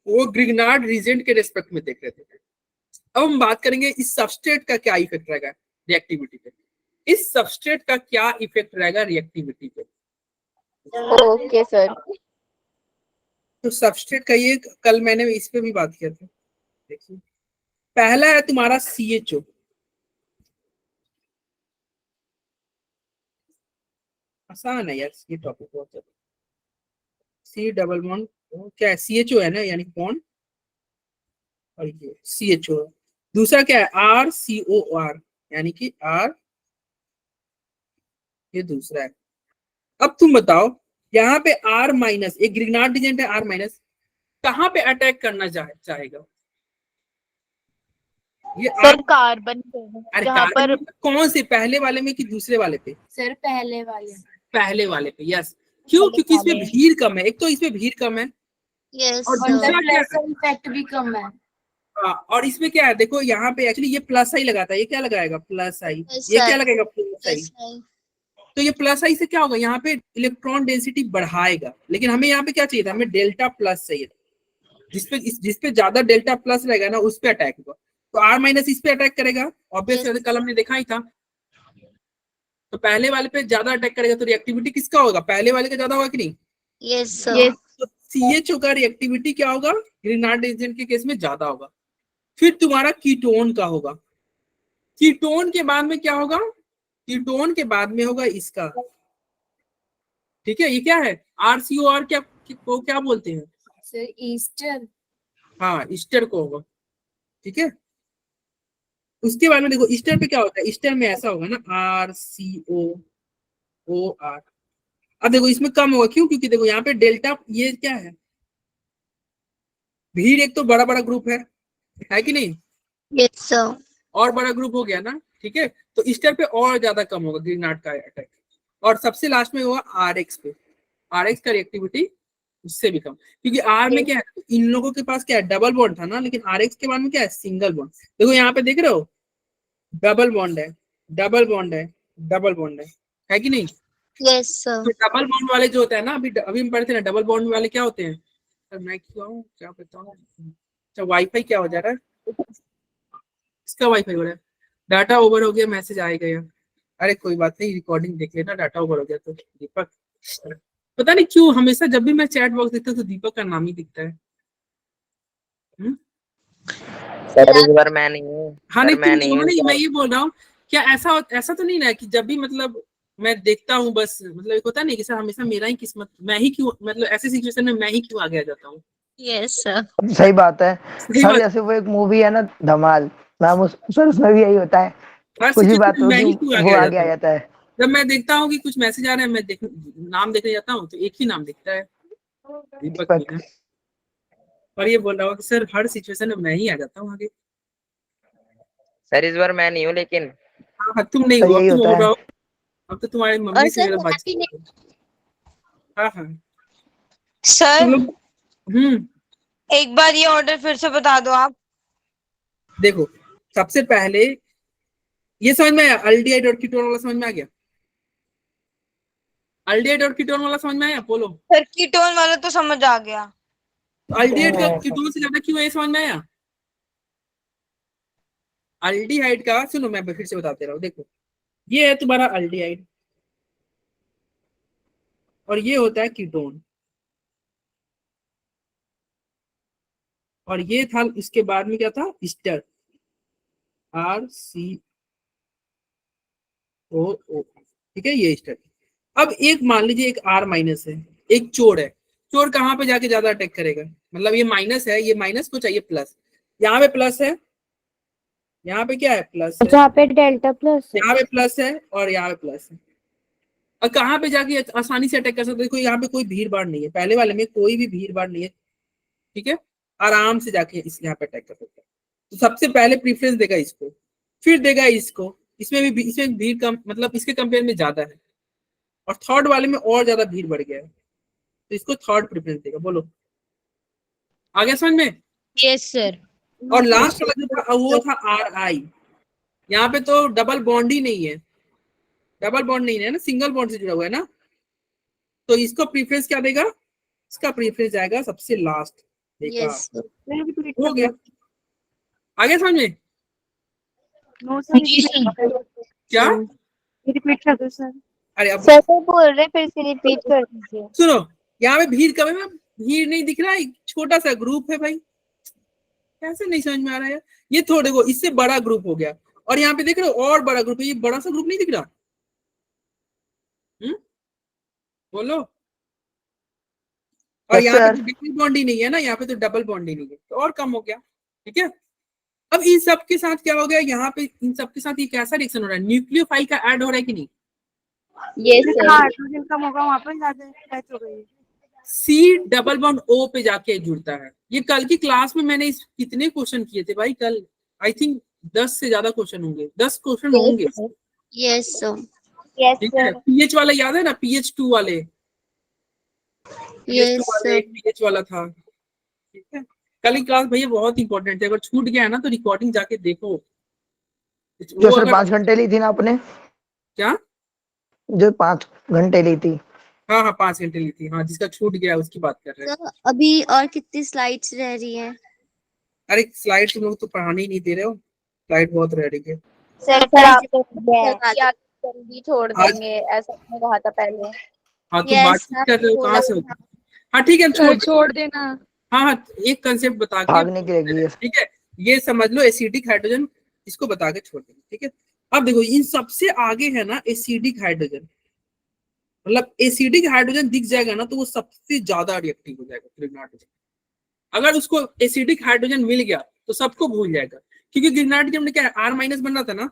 [SPEAKER 1] वो ग्रीनार्ड रीजन के रेस्पेक्ट में देख रहे थे। अब हम बात करेंगे इस सबस्ट्रेट का क्या इफेक्ट रहेगा रिएक्टिविटी पे, इस सबस्ट्रेट का क्या इफेक्ट रहेगा रिएक्टिविटी पे।
[SPEAKER 6] Okay sir.
[SPEAKER 1] तो सबस्ट्रेट का ये कल मैंने इस पे भी बात किया था। देखिए पहला है तुम्हारा CHO, आसान है यार ये टॉपिक बहुत ज्यादा। C डबल बॉन्ड क्या है, CHO है ना, यानी बॉन्ड, और ये CHO है। दूसरा क्या है RCOR, यानी कि R, ये दूसरा है। अब तुम बताओ यहाँ पे R-, एक ग्रीनार्ड रीजन है R-, कहाँ पे अटैक करना चाहेगा ये
[SPEAKER 6] सर कार्बन
[SPEAKER 1] अरे
[SPEAKER 6] जहाँ पर
[SPEAKER 1] कौन से, पहले वाले में कि दूसरे वाले पे,
[SPEAKER 6] सर पहले वाले
[SPEAKER 1] पे। यस, क्यों, क्योंकि इसमें भीड़ कम है, एक तो इसमें भीड़ कम है,
[SPEAKER 4] यस
[SPEAKER 1] और दूसरा क्या है,
[SPEAKER 6] इफेक्ट भी कम है।
[SPEAKER 1] हाँ, और इसमें क्या है, देखो यहाँ पे एक्चुअली ये प्लस आई लगाता है, ये क्या लगाएगा प्लस आई, ये क्या लगेगा प्लस आई। तो ये प्लस आई से क्या होगा, यहाँ पे इलेक्ट्रॉन डेंसिटी बढ़ाएगा, लेकिन हमें यहाँ पे क्या चाहिए था, हमें डेल्टा प्लस चाहिए, जिसपे ज्यादा डेल्टा प्लस रहेगा ना उस पे अटैक होगा। तो R माइनस इस पे अटैक करेगा, ऑब्वियसली कल हमने देखा ही था। तो पहले वाले पे ज्यादा अटैक करेगा, तो रिएक्टिविटी किसका होगा, पहले वाले का ज्यादा होगा कि नहीं।
[SPEAKER 3] Yes sir.
[SPEAKER 1] तो CHO का रिएक्टिविटी क्या होगा, ग्रीनार्ड एजेंट के केस में ज्यादा होगा। फिर तुम्हारा कीटोन का होगा, कीटोन के बाद में क्या होगा, कीटोन के बाद में होगा इसका, ठीक है। ये क्या है, RCOR क्या बोलते हैं
[SPEAKER 2] सर ईस्टर।
[SPEAKER 1] हाँ, ईस्टर को होगा, ठीक है। उसके बाद में देखो ईस्टर पे क्या होता है, ईस्टर में ऐसा होगा ना RCOOR। अब देखो इसमें कम होगा, क्यों, क्योंकि देखो यहाँ पे डेल्टा, ये क्या है, भीड़ एक तो बड़ा बड़ा ग्रुप है कि नहीं,
[SPEAKER 3] यस सर।
[SPEAKER 1] और बड़ा ग्रुप हो गया ना, ठीक है। तो ईस्टर पे और ज्यादा कम होगा ग्रीनार्ड का अटैक, और सबसे लास्ट में होगा RX पे, RX का रिएक्टिविटी उससे भी कम, क्योंकि R में क्या है, इन लोगों के पास क्या है, डबल बॉन्ड था ना, लेकिन RX के बाद में क्या है, सिंगल बॉन्ड। देखो यहाँ पे देख रहे हो, डबल बॉन्ड है, डबल बॉन्ड है, डबल बॉन्ड है कि नहीं।
[SPEAKER 3] Yes sir.
[SPEAKER 1] तो डबल बॉन्ड वाले जो होता है ना, अभी हम पढ़ते हैं ना, डबल बॉन्ड वाले क्या होते हैं, सर मैं क्यों आऊँ, क्या बताऊँ। अच्छा, वाईफाई क्या हो जा रहा है, इसका वाईफाई हो रहा है, डाटा ओवर हो गया, मैसेज आएगा यार। अरे कोई बात नहीं, रिकॉर्डिंग देख लेना, डाटा ओवर हो गया तो। दीपक, पता नहीं क्यों हमेशा जब भी मैं चैट बॉक्स देखता हूँ तो दीपक का नाम ही दिखता है।
[SPEAKER 5] सर इस बार मैं नहीं हूँ।
[SPEAKER 1] हाँ
[SPEAKER 5] सर
[SPEAKER 1] नहीं,
[SPEAKER 5] मैं नहीं हूँ
[SPEAKER 1] नहीं,
[SPEAKER 5] इस
[SPEAKER 1] मैं
[SPEAKER 5] बार।
[SPEAKER 1] ये बोल रहा हूँ, क्या ऐसा तो नहीं ना है कि जब भी मतलब मैं देखता हूँ बस, मतलब एक होता नहीं कि सर हमेशा मेरा ही किस्मत, मैं ही क्यों, मतलब ऐसे सिचुएशन में मैं ही क्यों आगे आ जाता हूँ।
[SPEAKER 3] Yes sir.
[SPEAKER 9] सही बात है
[SPEAKER 1] सही
[SPEAKER 9] सर।
[SPEAKER 1] बात,
[SPEAKER 9] जैसे वो एक मूवी है ना धमाल, मैम सर उसमें भी यही होता है,
[SPEAKER 1] हर
[SPEAKER 9] कुछ भी बात
[SPEAKER 1] सिचुएशन में मैं
[SPEAKER 9] होगी
[SPEAKER 1] ही क्यों
[SPEAKER 9] वो
[SPEAKER 1] आगे आ
[SPEAKER 9] आगे
[SPEAKER 1] जाता
[SPEAKER 9] आ
[SPEAKER 1] हूँ।
[SPEAKER 9] जाता है।
[SPEAKER 1] जब मैं देखता हूँ कि कुछ मैसेज आ रहे हैं, मैं नाम देखने जाता हूँ तो एक ही नाम दिखता है, दीपक मीना। और ये बोल रहा हूँ कि सर हर सिचुएशन में मैं ही आ जाता हूँ आगे।
[SPEAKER 5] सर इस बार मैं नहीं हूँ, लेकिन
[SPEAKER 1] हाँ, तुम नहीं
[SPEAKER 9] सर
[SPEAKER 1] हो, अब
[SPEAKER 9] यही
[SPEAKER 1] तुम
[SPEAKER 9] होता
[SPEAKER 1] हो
[SPEAKER 9] है।
[SPEAKER 1] रहा हो, अब तो तुम्हारी
[SPEAKER 3] और
[SPEAKER 1] मम्मी से
[SPEAKER 3] सर
[SPEAKER 1] मेरा
[SPEAKER 3] हैप्पी
[SPEAKER 1] बातचीत है। हाँ हाँ,
[SPEAKER 8] सर
[SPEAKER 1] तुम लोग
[SPEAKER 8] एक बार ये ऑर्डर फिर से बता दो आप।
[SPEAKER 1] देखो, सबसे पहले ये समझ में आया, अल्डिहाइड और कीटोन वाला समझ में आ गया, अल्डिहाइड और कीटोन वाला समझ में आया, बोलो।
[SPEAKER 8] सर कीटोन वाला तो समझ आ गया।
[SPEAKER 1] तो अल्डिहाइड का कीटोन से ज्यादा क्यों है, समझ में आया। अल्डिहाइड का सुनो, मैं फिर से बताते रहा हूँ, देखो ये है तुम्हारा अल्डिहाइड, और ये होता है कीटोन, और ये था, इसके बाद में क्या था, ईस्टर, RCOO, ठीक है, ये ईस्टर। अब एक मान लीजिए एक R माइनस है, एक चोर है, चोर कहाँ पे जाके ज्यादा अटैक करेगा, मतलब ये माइनस है, ये माइनस को चाहिए प्लस, यहाँ पे प्लस है, यहाँ पे क्या है, प्लस है,
[SPEAKER 3] जहाँ पे डेल्टा प्लस है।
[SPEAKER 1] यहाँ पे प्लस है, और यहाँ पे प्लस है। और कहाँ पे जाके आसानी से अटैक कर सकते हैं, देखो यहाँ पे कोई भीड़ भाड़ नहीं है, पहले वाले में कोई भी भीड़ भाड़ नहीं है, ठीक है, आराम से जाके इस यहाँ पे अटैक कर सकते हैं। तो सबसे पहले प्रीफरेंस देगा इसको, फिर देगा इसको, इसमें भीड़ कम, मतलब इसके कंपेयर में ज्यादा है, और थर्ड वाले में और ज्यादा भीड़ बढ़ गया है, तो इसको थर्ड प्रेफरेंस देगा। बोलो, आ गया समझ में।
[SPEAKER 3] Yes sir.
[SPEAKER 1] और लास्ट वाला जो था वो था RI, यहाँ पे तो डबल बॉन्ड ही नहीं है, डबल बॉन्ड नहीं है ना, सिंगल बॉन्ड से जुड़ा हुआ है ना, तो इसको प्रीफरेंस क्या देगा, इसका प्रीफरेंस जाएगा सबसे लास्ट देगा।
[SPEAKER 3] Yes sir.
[SPEAKER 1] हो गया, आ गया समझ में।
[SPEAKER 8] नो सर
[SPEAKER 1] क्या,
[SPEAKER 8] रिपीट कर दो सर।
[SPEAKER 1] अरे अब
[SPEAKER 4] सर वो बोल रहे फिर से रिपीट कर दीजिए।
[SPEAKER 1] सुनो, यहाँ पे भीड़ कम है, भीड़ नहीं दिख रहा है, छोटा सा ग्रुप है भाई, कैसे नहीं समझ में आ रहा है। ये थोड़े को इससे बड़ा ग्रुप हो गया, और यहाँ पे देख रहे हो और बड़ा ग्रुप है, ये बड़ा सा ग्रुप नहीं दिख रहा। बोलो, और
[SPEAKER 9] यस
[SPEAKER 1] यहाँ पे
[SPEAKER 9] सर।
[SPEAKER 1] तो डबल बॉन्ड ही नहीं है ना, यहाँ पे तो डबल बॉन्ड ही नहीं है, तो और कम हो गया, ठीक है। अब इन सब के साथ क्या हो गया, यहाँ पे इन सब के साथ ये कैसा रिएक्शन हो रहा है, न्यूक्लियोफाइल का ऐड हो रहा है कि नहीं।
[SPEAKER 3] Yes sir.
[SPEAKER 8] हाइड्रोजन कम होगा वहाँ पर ज्यादा अटैच हो गई।
[SPEAKER 1] C डबल बॉन्ड O पे जाके जुड़ता है। ये कल की क्लास में मैंने कितने क्वेश्चन किए थे भाई, कल आई थिंक 10 से ज्यादा क्वेश्चन होंगे, 10 क्वेश्चन होंगे,
[SPEAKER 3] यस सर।
[SPEAKER 4] यस
[SPEAKER 1] ठीक है।
[SPEAKER 4] सर।
[SPEAKER 1] पीएच वाला याद है ना, PH2 वाले,
[SPEAKER 3] यस सर।
[SPEAKER 1] पीएच वाला था, ठीक है। कल की क्लास भैया बहुत इंपॉर्टेंट है, अगर छूट गया है ना तो रिकॉर्डिंग जाके देखो।
[SPEAKER 9] जो
[SPEAKER 1] वो
[SPEAKER 9] सर
[SPEAKER 1] अगर
[SPEAKER 9] 5 घंटे ली थी ना आपने,
[SPEAKER 1] क्या,
[SPEAKER 9] जो 5 घंटे ली थी।
[SPEAKER 1] हाँ 5 घंटे ली थी, हाँ जिसका छूट गया उसकी बात कर रहे हैं।
[SPEAKER 3] तो अभी और कितनी स्लाइड्स रह रही हैं?
[SPEAKER 1] अरे स्लाइड तुम लोग तो पढ़ाने ही नहीं दे रहे हो, स्लाइड बहुत रह रही है।
[SPEAKER 4] सर
[SPEAKER 3] सर आप
[SPEAKER 4] आप
[SPEAKER 3] जल्दी छोड़
[SPEAKER 1] आज-
[SPEAKER 3] देंगे ऐसा आपने कहा था पहले।
[SPEAKER 1] हाँ तुम
[SPEAKER 4] Yes,
[SPEAKER 1] बातचीत कर रहे हो, कहाँ से हो? हाँ ठीक है, हम
[SPEAKER 7] सर
[SPEAKER 1] छोड़
[SPEAKER 7] छोड़ देना।
[SPEAKER 1] हाँ हाँ, एक कंसेप्ट बता के,
[SPEAKER 9] भागने की रहेगी ये।
[SPEAKER 1] ठीक है, ये समझ लो एसिडिक हाइड्रोजन, इसको बता के छोड़ देंगे, ठीक है। अब देखो इन सबसे आगे है ना एसिडिक हाइड्रोजन, मतलब एसिडिक हाइड्रोजन दिख जाएगा ना तो वो सबसे ज्यादा रिएक्टिव हो जाएगा ग्रिग्नार्ड। अगर उसको एसिडिक हाइड्रोजन मिल गया तो सबको भूल जाएगा, क्योंकि ग्रिग्नार्ड में क्या है, R माइनस बन रहा था ना,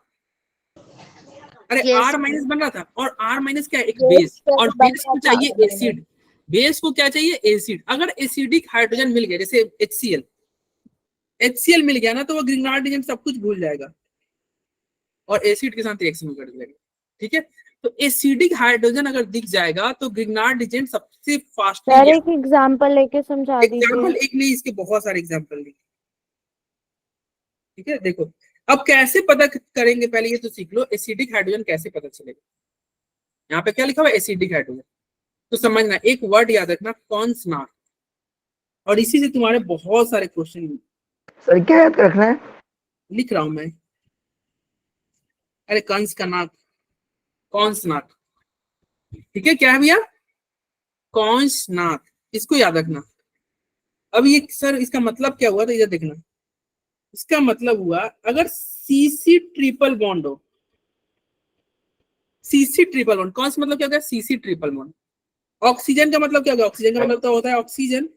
[SPEAKER 1] अरे
[SPEAKER 4] Yes,
[SPEAKER 1] R माइनस बन रहा था, और R माइनस क्या है, एक बेस, और बेस को चाहिए एसिड, बेस को क्या चाहिए, एसिड। अगर एसिडिक हाइड्रोजन मिल गया जैसे HCl मिल गया ना तो वो ग्रिग्नार्ड रिएजेंट सब कुछ भूल जाएगा और एसिड के साथ रिएक्शन कर देगा, ठीक है। तो एसिडिक हाइड्रोजन अगर दिख जाएगा तो ग्रिग्नार्ड रिएजेंट सबसे
[SPEAKER 3] सर
[SPEAKER 1] फास्टली,
[SPEAKER 3] एक एग्जांपल लेके समझा
[SPEAKER 1] एग्जाम्पल
[SPEAKER 3] दीजिए।
[SPEAKER 1] एक नहीं, इसके बहुत सारे एग्जाम्पल लिखे, ठीक है। देखो अब कैसे पता करेंगे, पहले ये तो सीख लो एसिडिक हाइड्रोजन कैसे पता चलेगा। यहाँ पे क्या लिखा हुआ है, एसिडिक हाइड्रोजन, तो समझना एक वर्ड याद रखना, कॉन्सनाट, और इसी से तुम्हारे बहुत सारे क्वेश्चन
[SPEAKER 9] सर क्या याद रखना है?
[SPEAKER 1] लिख रहा हूं मैं, अरे कंस का नाक, कॉन्सनाट, ठीक है। क्या है भैया, कॉन्सनाट, इसको याद रखना। अब ये सर इसका मतलब क्या हुआ, तो इधर देखना, इसका मतलब हुआ अगर सीसी ट्रिपल बॉन्ड हो, सीसी ट्रिपल बॉन्ड, कौन सा मतलब क्या होगा, सीसी ट्रिपल बॉन्ड। ऑक्सीजन का मतलब क्या होगा, ऑक्सीजन का मतलब तो होता है ऑक्सीजन।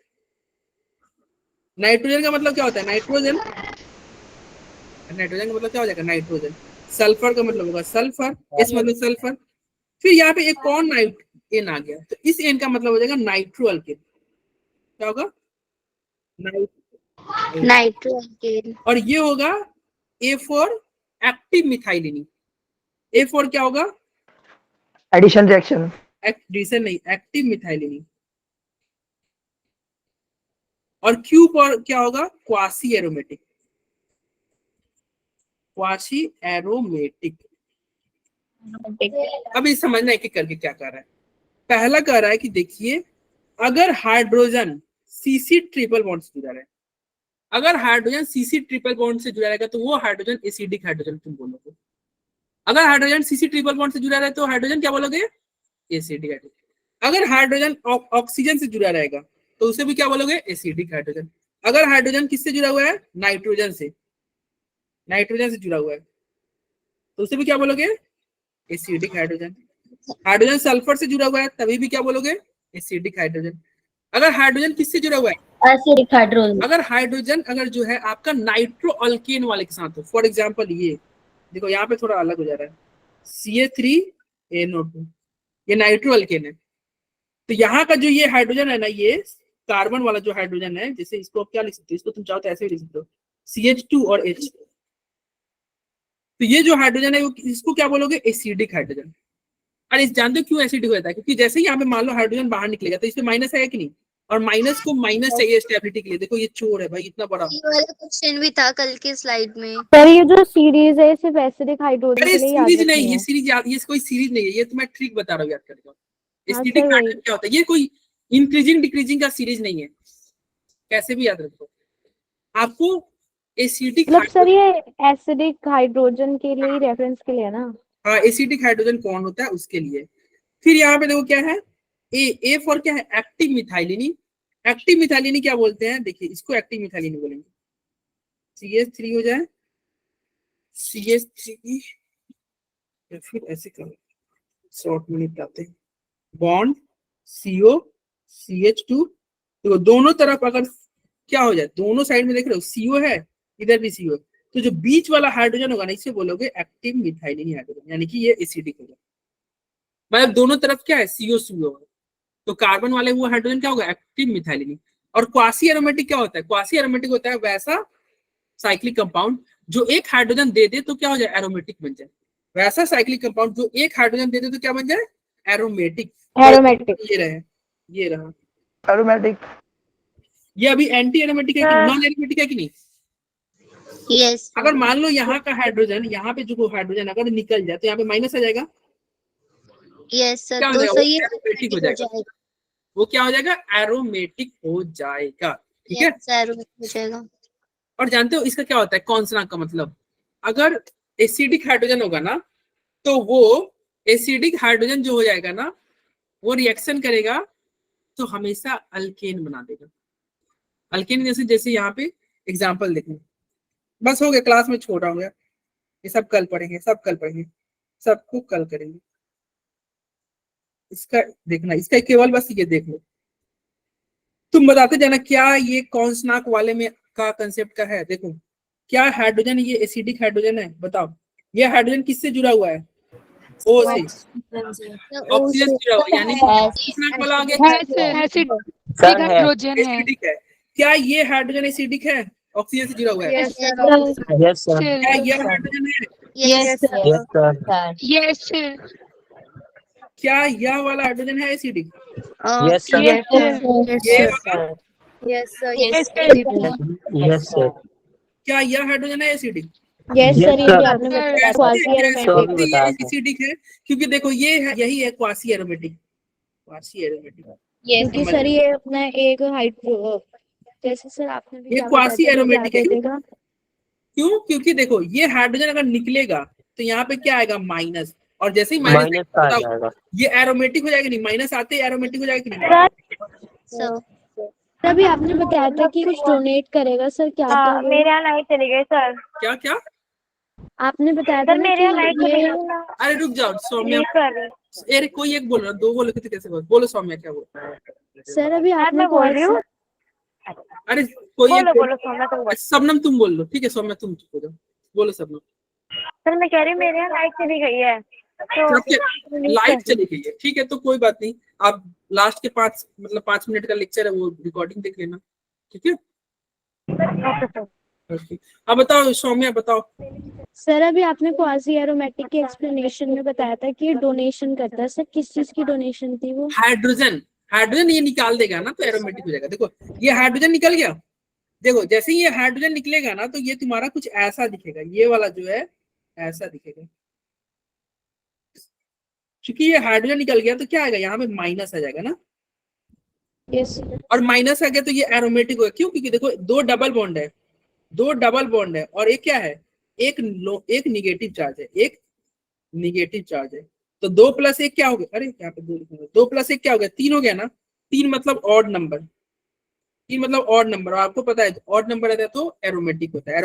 [SPEAKER 1] नाइट्रोजन का मतलब क्या होता है, नाइट्रोजन, नाइट्रोजन का मतलब क्या हो जाएगा, नाइट्रोजन। सल्फर का मतलब होगा सल्फर, इस मतलब सल्फर। फिर यहाँ पे एक कौन नाइट एन आ गया, तो इस एन का मतलब हो जाएगा नाइट्रो अल्केन, क्या होगा,
[SPEAKER 3] नाइट्रो अल्केन।
[SPEAKER 1] और ये होगा A for active methylene, A for क्या होगा,
[SPEAKER 9] एडिशन रिएक्शन।
[SPEAKER 1] एडिशन नहीं, एक्टिव मिथाइलिनी। और क्यू पर क्या होगा, क्वासी एरोमेटिक, क्वासी एरोमेटिक। अभी समझना एक एक करके क्या कर रहा है। पहला कह रहा है कि देखिए अगर हाइड्रोजन सीसी ट्रिपल बॉन्ड से जुड़ा रहे, अगर हाइड्रोजन सीसी ट्रिपल बॉन्ड से जुड़ा रहेगा तो वो हाइड्रोजन एसिडिक हाइड्रोजन तुम बोलोगे। अगर हाइड्रोजन सीसी ट्रिपल बॉन्ड से जुड़ा रहे तो हाइड्रोजन क्या बोलोगे, एसिडिक हाइड्रोजन। अगर हाइड्रोजन ऑक्सीजन से जुड़ा रहेगा तो उसे भी क्या बोलोगे, एसिडिक हाइड्रोजन। अगर हाइड्रोजन किससे जुड़ा हुआ है, नाइट्रोजन से, नाइट्रोजन से जुड़ा हुआ है तो उसे भी क्या बोलोगे, एसिडिक हाइड्रोजन। हाइड्रोजन सल्फर से जुड़ा हुआ है तभी भी क्या बोलोगे, एसिडिक हाइड्रोजन। अगर हाइड्रोजन किससे जुड़ा हुआ है,
[SPEAKER 3] एसिडिक हाइड्रोजन।
[SPEAKER 1] अगर हाइड्रोजन अगर जो है आपका नाइट्रो अल्केन वाले के साथ हो, फॉर एग्जांपल ये देखो यहाँ पे थोड़ा अलग हो जा रहा है, CH3NO2, ये नाइट्रो अल्केन है। तो यहाँ का जो ये हाइड्रोजन है ना, ये कार्बन वाला जो हाइड्रोजन है, जैसे इसको क्या लिख सकते हो, इसको तुम चाहो तो ऐसे भी लिख सकते हो, CH2 और H। तो ये जो हाइड्रोजन है वो इसको क्या बोलोगे, एसिडिक हाइड्रोजन। अरे जानते हो क्यों एसिडिक हो जाता है, क्योंकि जैसे ही यहाँ पे मान लो हाइड्रोजन बाहर निकलेगा तो इसमें माइनस है कि नहीं, और माइनस को माइनस चाहिए स्टेबिलिटी के लिए। देखो ये चोर है भाई इतना बड़ा,
[SPEAKER 4] ये वाला क्वेश्चन भी था कल के स्लाइड में।
[SPEAKER 3] सर ये जो सीरीज है सिर्फ एसिडिक हाइड्रोजन
[SPEAKER 1] अरे
[SPEAKER 3] के लिए याद
[SPEAKER 1] सीरीज
[SPEAKER 3] रखनी
[SPEAKER 1] नहीं,
[SPEAKER 3] है।
[SPEAKER 1] ये सीरीज याद, ये कोई सीरीज नहीं है, ये तो मैं ट्रिक बता रहा हूँ याद करने का।
[SPEAKER 3] हाँ,
[SPEAKER 1] एसिडिक
[SPEAKER 3] सर, वही।
[SPEAKER 1] हाइड्रोजन क्या होता है, ये कोई इंक्रीजिंग डिक्रीजिंग का सीरीज नहीं है, कैसे भी याद रखो आपको। एसिडिक
[SPEAKER 3] मतलब सर ये एसिडिक हाइड्रोजन के लिए रेफरेंस के लिए ना।
[SPEAKER 1] हाँ, एसिडिक हाइड्रोजन कौन होता है उसके लिए। फिर यहाँ पे देखो क्या है, ए फॉर क्या है, एक्टिव मिथाइलिनी। एक्टिव मिथाइलिनी क्या बोलते हैं, देखिए इसको एक्टिव मिथाइलिनी बोलेंगे। CH3 हो जाए, CH3 या फिर ऐसे करो, शॉर्ट में निपटाते हैं, बॉन्ड CO CH2। देखो दोनों तरफ अगर क्या हो जाए, दोनों साइड में देख रहे हो CO है, इधर भी CO है, तो जो बीच वाला हाइड्रोजन होगा ना इसे बोलोगे एक्टिव मिथाइलिनी हाइड्रोजन, यानी कि ये एसिडिक होगा। मतलब दोनों तरफ क्या है, CO होगा, तो कार्बन वाले वो हाइड्रोजन क्या होगा, एक्टिव मिथाइलिनी। और क्वासी एरोमेटिक क्या होता है, क्वासी एरोमेटिक होता है वैसा साइक्लिक कंपाउंड जो एक हाइड्रोजन दे दे तो क्या हो जाए, एरोमेटिक बन जाए। वैसा साइक्लिक कंपाउंड जो एक हाइड्रोजन दे दे तो क्या बन जाए, एरोमेटिक।
[SPEAKER 3] एरोमेटिक।
[SPEAKER 1] ये रहा,
[SPEAKER 9] एरोमेटिक।
[SPEAKER 1] ये अभी एंटी एरोमेटिक है कि नॉन एरोमेटिक है कि नहीं।
[SPEAKER 4] यस,
[SPEAKER 1] अगर मान लो यहाँ का हाइड्रोजन, यहाँ पे जो हाइड्रोजन अगर निकल जाए तो यहाँ पे माइनस आ जाएगा,
[SPEAKER 4] यस सर,
[SPEAKER 1] क्या हो
[SPEAKER 4] तो
[SPEAKER 1] जाएगा,
[SPEAKER 4] सही
[SPEAKER 1] एरोमेटिक हो जाएगा, वो क्या हो जाएगा, एरोमेटिक हो जाएगा, ठीक है।
[SPEAKER 4] हो जाएगा।
[SPEAKER 1] और जानते हो इसका क्या होता है कॉन्सनाक का मतलब, अगर एसिडिक हाइड्रोजन होगा ना तो वो एसिडिक हाइड्रोजन जो हो जाएगा ना वो रिएक्शन करेगा तो हमेशा अल्केन बना देगा। अल्केन जैसे जैसे यहाँ पे एग्जांपल देखो, बस हो गया, क्लास में छोड़ रहा हूँ, ये सब कल पढ़ेंगे, सबको कल करेंगे। इसका देखना, इसका केवल बस ये देख लो, तुम बताते जाना क्या ये कॉन्सनाक वाले में का कंसेप्ट का है। देखो क्या हाइड्रोजन, ये एसिडिक हाइड्रोजन है, बताओ ये हाइड्रोजन किससे जुड़ा हुआ है, O से, ऑक्सीजन से जुड़ा हुआ है, यानी कॉन्सनाक वाला आ गया
[SPEAKER 7] एसिडिक हाइड्रोजन है।
[SPEAKER 1] एसिडिक है। क्या ये हाइड्रोजन एसिडिक है, ऑक्सीजन से जुड़ा हुआ है?
[SPEAKER 5] यस सर,
[SPEAKER 1] क्या ये हाइड्रोजन है?
[SPEAKER 4] Yes sir.
[SPEAKER 7] यस
[SPEAKER 1] क्या यह वाला हाइड्रोजन है एसिडिक?
[SPEAKER 5] यस सर,
[SPEAKER 1] ये वाला?
[SPEAKER 3] Yes sir.
[SPEAKER 5] यस सर,
[SPEAKER 1] क्या यह हाइड्रोजन है एसिडिक?
[SPEAKER 3] यस
[SPEAKER 5] Yes,
[SPEAKER 3] सर, ये
[SPEAKER 5] sir.
[SPEAKER 3] भी आपने बताया क्वासी एरोमेटिक।
[SPEAKER 1] ये एसिडिक है क्योंकि देखो ये है, यही है क्वासी एरोमेटिक।
[SPEAKER 3] क्योंकि सर ये अपना एक हाइड्रो, जैसे सर आपने भी
[SPEAKER 1] ये
[SPEAKER 3] क्या
[SPEAKER 1] क्वासी
[SPEAKER 3] बताया था,
[SPEAKER 1] एरोमेटिक है।
[SPEAKER 3] क्या देगा?
[SPEAKER 1] क्यों? क्योंकि देखो ये हाइड्रोजन अगर निकलेगा तो यहाँ पे क्या आएगा माइनस, और जैसे ही माइनस
[SPEAKER 5] माइनस का आ जाएगा।
[SPEAKER 1] ये एरोमेटिक हो जाएगा, नहीं माइनस आते ही एरोमेटिक हो जाएगा कि नहीं?
[SPEAKER 3] सर अभी आपने बताया था कि कुछ डोनेट करेगा सर, क्या था वो?
[SPEAKER 8] मेरे यहाँ लाइट चली गई सर।
[SPEAKER 1] क्या क्या?
[SPEAKER 3] आपने बताया था ना
[SPEAKER 8] मेरे यहाँ लाइट
[SPEAKER 3] कि
[SPEAKER 8] चली
[SPEAKER 3] ये
[SPEAKER 8] गई।
[SPEAKER 1] अरे रुक जाओ सौम्या, अरे कोई एक बोल रहा, दो बोलो तो कैसे बोलो सौम्या क्या बोल?
[SPEAKER 3] सर अभी आपने
[SPEAKER 8] बोल रही हूँ।
[SPEAKER 1] अरे कोई एक
[SPEAKER 8] बोलो सौम्या तुम बोलो।
[SPEAKER 1] सबनम तुम बोल लो, ठीक है सौम्या तुम बोलो, बोलो सबनम।
[SPEAKER 8] सर मैं कह रही हूँ मेरे यहाँ लाइट चली गई है तो
[SPEAKER 1] लाइट चली गई है, ठीक है तो कोई बात नहीं, आप लास्ट के 5 मिनट का लेक्चर है वो रिकॉर्डिंग देख लेना, ठीक है? Okay. अब बताओ सौम्या बताओ।
[SPEAKER 3] सर अभी आपने क्वासी एरोमेटिक के एक्सप्लेनेशन में बताया था कि डोनेशन करता है, सर किस चीज की डोनेशन थी वो?
[SPEAKER 1] हाइड्रोजन ये निकाल देगा ना तो एरोमेटिक हो जाएगा। देखो ये हाइड्रोजन निकल गया, देखो जैसे ही ये हाइड्रोजन निकलेगा ना तो ये तुम्हारा कुछ ऐसा दिखेगा, ये वाला जो है ऐसा दिखेगा, क्योंकि ये हाइड्रोजन निकल गया तो क्या आएगा यहाँ पे माइनस आ जाएगा ना।
[SPEAKER 3] यस।
[SPEAKER 1] और माइनस आ गया तो ये एरोमेटिक होगा, क्यों? क्योंकि देखो दो डबल बॉन्ड है और एक क्या है, एक निगेटिव चार्ज है, एक निगेटिव चार्ज है, तो 2 + 1 क्या हो गया? अरे यहाँ पे 2 लिखूंगा, 2 + 1 क्या हो गया? 3 हो गया ना। 3 मतलब ऑड नंबर, और आपको पता है ऑड नंबर रहता है तो एरोमेटिक होता है।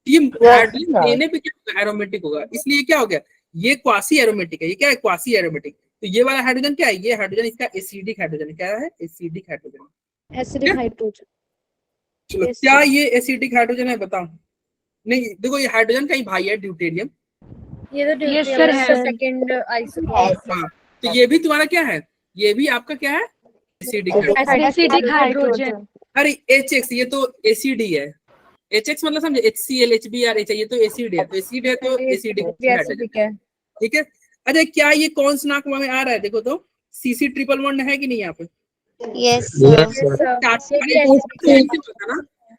[SPEAKER 1] हाइड्रोजन लेने पे क्या होगा? एरोमेटिक होगा, इसलिए क्या हो गया? ये क्वासी एरोमेटिक है। ये क्या है? Quasi aromatic. तो ये वाला हाइड्रोजन क्या है? ये हाइड्रोजन इसका एसिडिक हाइड्रोजन है। क्या है? Acidic hydrogen.
[SPEAKER 3] Acidic hydrogen.
[SPEAKER 1] चलो
[SPEAKER 3] Yes,
[SPEAKER 1] क्या
[SPEAKER 3] sir.
[SPEAKER 1] ये एसिडिक हाइड्रोजन है? बताओ। नहीं देखो ये हाइड्रोजन का ही भाई है ड्यूटेरियम।
[SPEAKER 3] ये तो
[SPEAKER 7] Yes, sir, है।
[SPEAKER 3] Second isotope.
[SPEAKER 1] हाँ तो ये भी तुम्हारा क्या है? ये भी आपका क्या है? Acidic hydrogen.
[SPEAKER 7] Acidic hydrogen.
[SPEAKER 1] अरे HX ये तो एसिड ही है। HX मतलब समझे, HCl HBr H ये तो एसिड है, तो एसिड है तो एसिडिक हाइड्रोजन, ठीक है? अच्छा क्या ये कॉन्सनाक में आ रहा है? देखो तो CC ट्रिपल बॉन्ड है कि नहीं यहाँ पे?
[SPEAKER 4] यस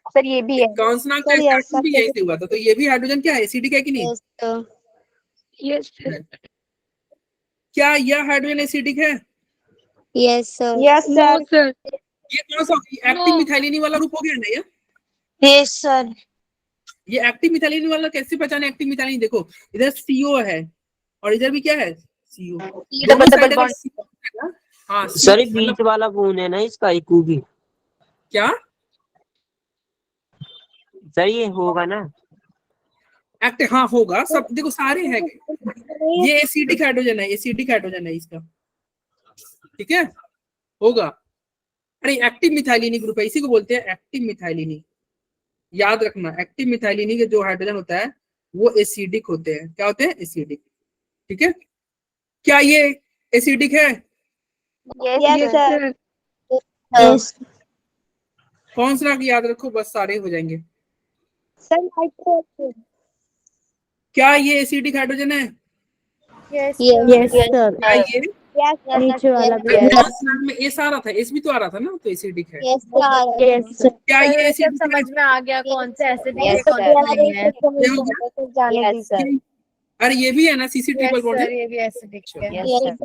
[SPEAKER 8] सर ये भी है।
[SPEAKER 1] कॉन्सनाक का स्टार्टिंग भी यही से हुआ था, तो ये भी हाइड्रोजन क्या है? एसिडिक है कि नहीं?
[SPEAKER 7] यस
[SPEAKER 1] क्या यह हाइड्रोजन एसिडिक है?
[SPEAKER 4] Yes sir.
[SPEAKER 8] Yes sir.
[SPEAKER 7] Sir.
[SPEAKER 1] ये कौन सा एक्टिव मिथाइलिन वाला रूप हो गया ना ये?
[SPEAKER 4] Yes sir.
[SPEAKER 1] ये एक्टिव मिथाइलिन वाला कैसे पहचाने? एक्टिव मिथाइलिन देखो इधर CO है और इधर भी क्या है? CO। दोनों साइड अगर CO है ना, हाँ
[SPEAKER 5] सर ये बीच वाला कौन है ना इसका इकू भी?
[SPEAKER 1] क्या
[SPEAKER 5] सर ये होगा ना
[SPEAKER 1] एक्टिव? हाँ होगा सब, देखो सारे हैं। ये एसिडिक हाइड्रोजन है इसका, ठीक है होगा। अरे एक्टिव मिथाइलिनी ग्रुप है, इसी को बोलते हैं एक्टिव मिथाइलिनी। याद रखना एक्टिव मिथाइलिनी के जो हाइड्रोजन होता है वो एसिडिक होते हैं। क्या होते हैं? एसिडिक, ठीक है? क्या ये एसिडिक है?
[SPEAKER 8] Yes sir.
[SPEAKER 1] कौन सा याद रखो, बस सारे हो जाएंगे। क्या ये एसिडिक हाइड्रोजन है?
[SPEAKER 3] Yes sir.
[SPEAKER 1] क्या ये
[SPEAKER 3] नीचे वाला भी है।
[SPEAKER 1] कॉन्सोनेंट में एस आ रहा था, एस भी तो आ रहा था ना, तो एसिडिक है।
[SPEAKER 4] Yes sir.
[SPEAKER 3] Yes sir.
[SPEAKER 1] क्या ये एसिडिक
[SPEAKER 3] समझ में आ गया कौन सा एसिडिक है
[SPEAKER 4] Yes,
[SPEAKER 3] कौन सा नहीं है।
[SPEAKER 4] Yes sir.
[SPEAKER 1] अरे ये भी है ना CC triple
[SPEAKER 3] yes
[SPEAKER 1] bond
[SPEAKER 3] sir,
[SPEAKER 1] है,
[SPEAKER 3] ये भी एसिडिक है।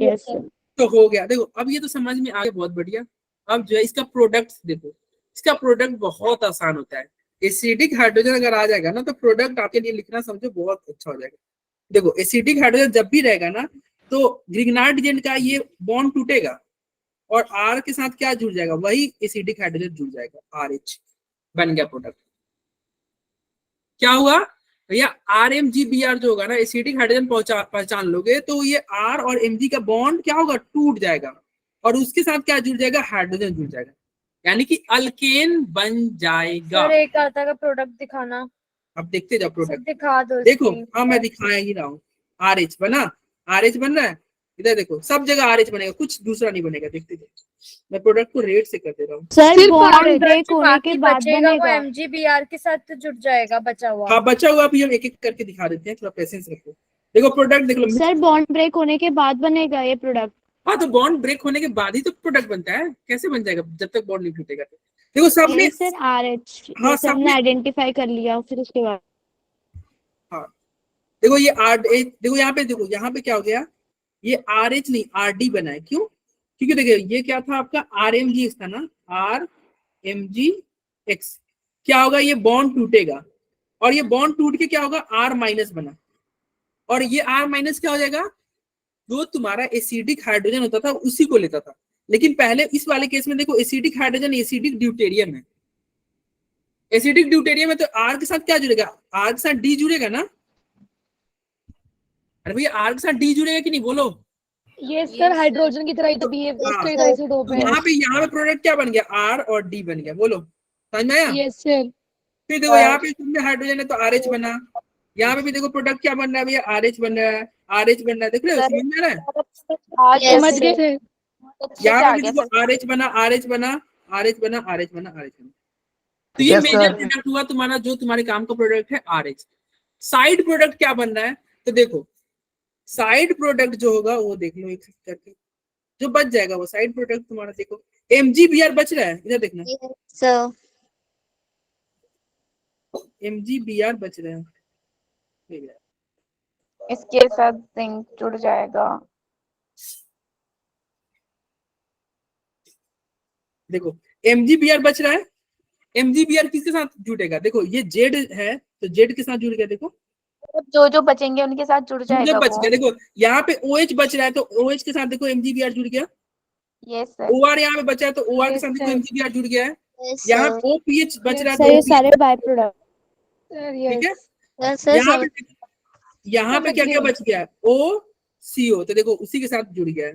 [SPEAKER 4] Yes
[SPEAKER 3] sir.
[SPEAKER 1] तो हो गया। देखो अब ये तो समझ में आ गया, बहुत बढ़िया। अब जो है इसका प्रोडक्ट्स देखो, इसका प्रोडक्ट बहुत आसान होता है। एसिडिक हाइड्रोजन अगर आ जाएगा ना तो प्रोडक्ट आपके लिए लिखना समझो बहुत अच्छा हो जाएगा। देखो एसिडिक हाइड्रोजन जब भी रहेगा ना तो ग्रिग्नार्ड एजेंट का ये बॉन्ड टूटेगा और R के साथ क्या जुड़ जाएगा, वही एसिडिक हाइड्रोजन जुड़ जाएगा, RH बन गया प्रोडक्ट। क्या हुआ भैया, RMGBr जो होगा ना, एसिडिक हाइड्रोजन पहचान लोगे तो ये R और Mg का बॉन्ड क्या होगा, टूट जाएगा और उसके साथ क्या जुड़ जाएगा, हाइड्रोजन जुड़ जाएगा, यानी कि अल्केन बन जाएगा।
[SPEAKER 3] सर एक आता का प्रोडक्ट दिखाना।
[SPEAKER 1] अब देखते जाओ प्रोडक्ट,
[SPEAKER 3] दिखा दो।
[SPEAKER 1] देखो हाँ मैं दिखाया ही रहा हूँ। RH बना, RH बन रहा है, इधर देखो सब जगह RH बनेगा, कुछ दूसरा नहीं बनेगा। देखते जाओ, मैं प्रोडक्ट को रेट से कर दे रहा हूँ।
[SPEAKER 3] सर बॉन्ड ब्रेक होने के बाद बनेगा, वो MGBr के साथ तो जुड़ जाएगा बचा हुआ।
[SPEAKER 1] हाँ बचा हुआ अभी हम एक एक करके दिखा देते हैं, थोड़ा पेशेंस रखो। देखो प्रोडक्ट देख लो
[SPEAKER 3] सर बॉन्ड ब्रेक होने के बाद बनेगा ये प्रोडक्ट।
[SPEAKER 1] हाँ तो बॉन्ड ब्रेक होने के बाद ही तो प्रोडक्ट बनता है, कैसे बन जाएगा जब तक बॉन्ड नहीं टूटेगा। देखो सब में
[SPEAKER 3] सर RH
[SPEAKER 1] हाँ
[SPEAKER 3] सब
[SPEAKER 1] सबने
[SPEAKER 3] ने आइडेंटिफाई कर लिया, फिर उसके बाद
[SPEAKER 1] हाँ देखो ये देखो यहाँ पे, देखो यहाँ पे क्या हो गया, ये RH नहीं RD बना है। क्यों? क्योंकि देखिए ये क्या था आपका RMGX था ना, RMGX क्या होगा, ये बॉन्ड टूटेगा और ये बॉन्ड टूट के क्या होगा, R- बना और ये R- क्या हो जाएगा, जो तुम्हारा एसिडिक हाइड्रोजन होता था उसी को लेता था। लेकिन पहले इस वाले केस में देखो एसिडिक हाइड्रोजन एसिडिक ड्यूटेरियम है, एसिडिक ड्यूटेरियम है तो R के साथ क्या जुड़ेगा, R के साथ D जुड़ेगा ना। अरे भैया R के साथ D जुड़ेगा कि नहीं, बोलो।
[SPEAKER 7] ये सर हाइड्रोजन की तरह ही तो BF
[SPEAKER 1] हाँ,
[SPEAKER 7] इसका आइसोटोप है।
[SPEAKER 1] यहाँ पे प्रोडक्ट क्या बन गया, R और D बन गया, बोलो समझ में आया।
[SPEAKER 7] Yes sir.
[SPEAKER 1] फिर देखो यहाँ पे इसमें हाइड्रोजन है तो RH बना, यहाँ पे भी देखो प्रोडक्ट क्या बन रहा है भैया, RH बन रहा है, RH बन रहा है, देख रहे हो, समझ में आ रहा है।
[SPEAKER 7] समझ गए सर।
[SPEAKER 1] यहाँ पे भी देखो RH बना, RH बना, RH बना, RH बना, RH बना। तो ये
[SPEAKER 9] Yes,
[SPEAKER 1] मेजर
[SPEAKER 9] sir.
[SPEAKER 1] प्रोडक्ट हुआ तुम्हारा, जो तुम्हारे काम का प्रोडक्ट है RH। साइड प्रोडक्ट क्या बन रहा है, तो देखो साइड प्रोडक्ट जो होगा वो देख लो एक करके, जो बच जाएगा वो साइड प्रोडक्ट तुम्हारा। देखो MGBr बच रहा है, इधर देखना,
[SPEAKER 4] सर
[SPEAKER 1] MGBr बच रहा है, ठीक है।
[SPEAKER 8] इसके साथ जिंक जुड़ जाएगा।
[SPEAKER 1] देखो MGBr बच रहा है, MGBr किसके साथ जुड़ेगा, देखो ये Z है तो Z के साथ जुड़ गया, देखो
[SPEAKER 8] जो जो बचेंगे उनके साथ जुड़
[SPEAKER 1] जो
[SPEAKER 8] जाएगा
[SPEAKER 1] बच
[SPEAKER 8] वो।
[SPEAKER 1] गया। देखो यहाँ पे OH बच रहा है तो OH के साथ देखो MGBr जुड़ गया,
[SPEAKER 8] यस सर।
[SPEAKER 1] OR यहाँ पे बचा है तो OR के साथ देखो MGBr जुड़ गया है। यहाँ OPH बच रहा है
[SPEAKER 3] सर ये
[SPEAKER 1] तो
[SPEAKER 3] सारे बाय प्रोडक्ट।
[SPEAKER 7] सर
[SPEAKER 1] ठीक है।
[SPEAKER 7] यस।
[SPEAKER 1] यहाँ पे क्या क्या बच गया है, OCO तो देखो उसी के साथ जुड़ गया है।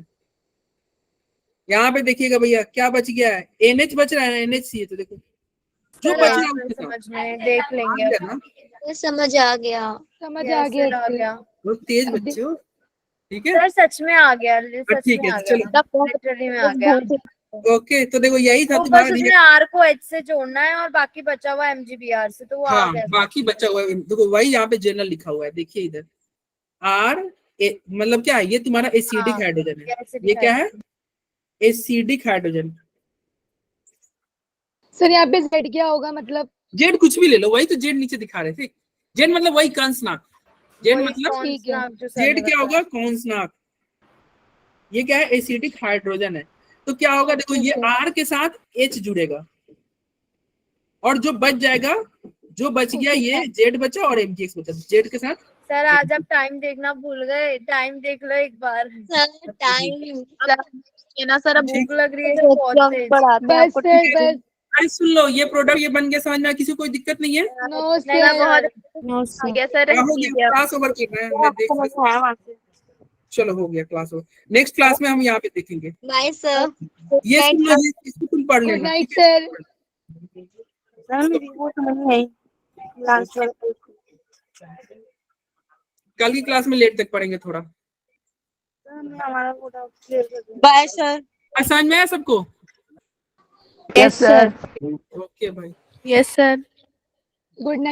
[SPEAKER 1] यहाँ पे देखिएगा भैया क्या बच गया है, NH बच रहा है, NHC तो देखो जो बच रहा है उसके साथ।
[SPEAKER 3] समझ में देख लेंगे।
[SPEAKER 1] समझ गया ना?
[SPEAKER 4] समझ आ गया।
[SPEAKER 7] समझ आ गया
[SPEAKER 3] आ
[SPEAKER 7] सर।
[SPEAKER 3] गया
[SPEAKER 1] बहुत तेज बच्चे हो, ठीक है।
[SPEAKER 3] सर, सच में आ गया, सच
[SPEAKER 1] ठीक
[SPEAKER 3] में
[SPEAKER 1] है
[SPEAKER 3] आ
[SPEAKER 1] चलो,
[SPEAKER 3] गया, लिटरली में आ गया।
[SPEAKER 1] ओके तो देखो यही था
[SPEAKER 3] तो बस
[SPEAKER 1] तुम्हारा।
[SPEAKER 3] उसमें R को H से जोड़ना है और बाकी बचा हुआ MGBr से, तो वो आ
[SPEAKER 1] हाँ
[SPEAKER 3] गया।
[SPEAKER 1] बाकी बचा हुआ है, देखो वही यहाँ पे जनरल लिखा हुआ है, देखिए इधर मतलब क्या है, ये तुम्हारा एसिडिक
[SPEAKER 3] हाँ,
[SPEAKER 1] हाइड्रोजन है,
[SPEAKER 3] एसिडिक
[SPEAKER 1] ये क्या है, एसिडिक हाइड्रोजन।
[SPEAKER 7] सर यहाँ पे Z क्या होगा, मतलब
[SPEAKER 1] जेड कुछ भी ले लो, वही तो जेड नीचे दिखा रहे थे, जेड मतलब वही कंसनाक, जेड
[SPEAKER 3] वही
[SPEAKER 1] मतलब
[SPEAKER 7] ठीक है।
[SPEAKER 3] कॉन्स्टेंट जो सर
[SPEAKER 1] जेड
[SPEAKER 3] ने
[SPEAKER 1] क्या
[SPEAKER 3] बताया।
[SPEAKER 1] होगा, कॉन्सनाक। ये क्या है, एसिडिक हाइड्रोजन है, तो क्या होगा देखो ये R के साथ H जुड़ेगा और जो बच जाएगा, जो बच गया ये Z बचा और MgX बचा, Z के साथ।
[SPEAKER 3] सर आज आप टाइम देखना भूल गए, टाइम देख लो एक बार।
[SPEAKER 4] टाइम
[SPEAKER 8] ना सर अब
[SPEAKER 3] भूख लग रही है सर बहुत तेज।
[SPEAKER 7] बस सर बस।
[SPEAKER 1] अरे सुन लो, ये प्रोडक्ट ये बन गया, समझ में किसी को कोई दिक्कत नहीं है।
[SPEAKER 7] नो
[SPEAKER 3] नहीं,
[SPEAKER 7] सर।
[SPEAKER 3] बहुत
[SPEAKER 8] हो गया सर।
[SPEAKER 1] क्या हो गया, क्लास ओवर करना है, मैं देख सकता हूं। चलो हो गया क्लास ओवर, नेक्स्ट क्लास में हम यहाँ पे देखेंगे।
[SPEAKER 4] Bye sir.
[SPEAKER 1] ये सुन लो, इसको तुम पढ़
[SPEAKER 7] गुड
[SPEAKER 1] लेना।
[SPEAKER 7] नाइट
[SPEAKER 1] ठीक है?
[SPEAKER 7] सर।
[SPEAKER 1] कल की क्लास में लेट तक पढ़ेंगे थोड़ा।
[SPEAKER 4] Bye sir.
[SPEAKER 1] समझ में आया सबको?
[SPEAKER 9] Yes, sir.
[SPEAKER 1] ओके भाई।
[SPEAKER 3] Yes sir.
[SPEAKER 7] Good night.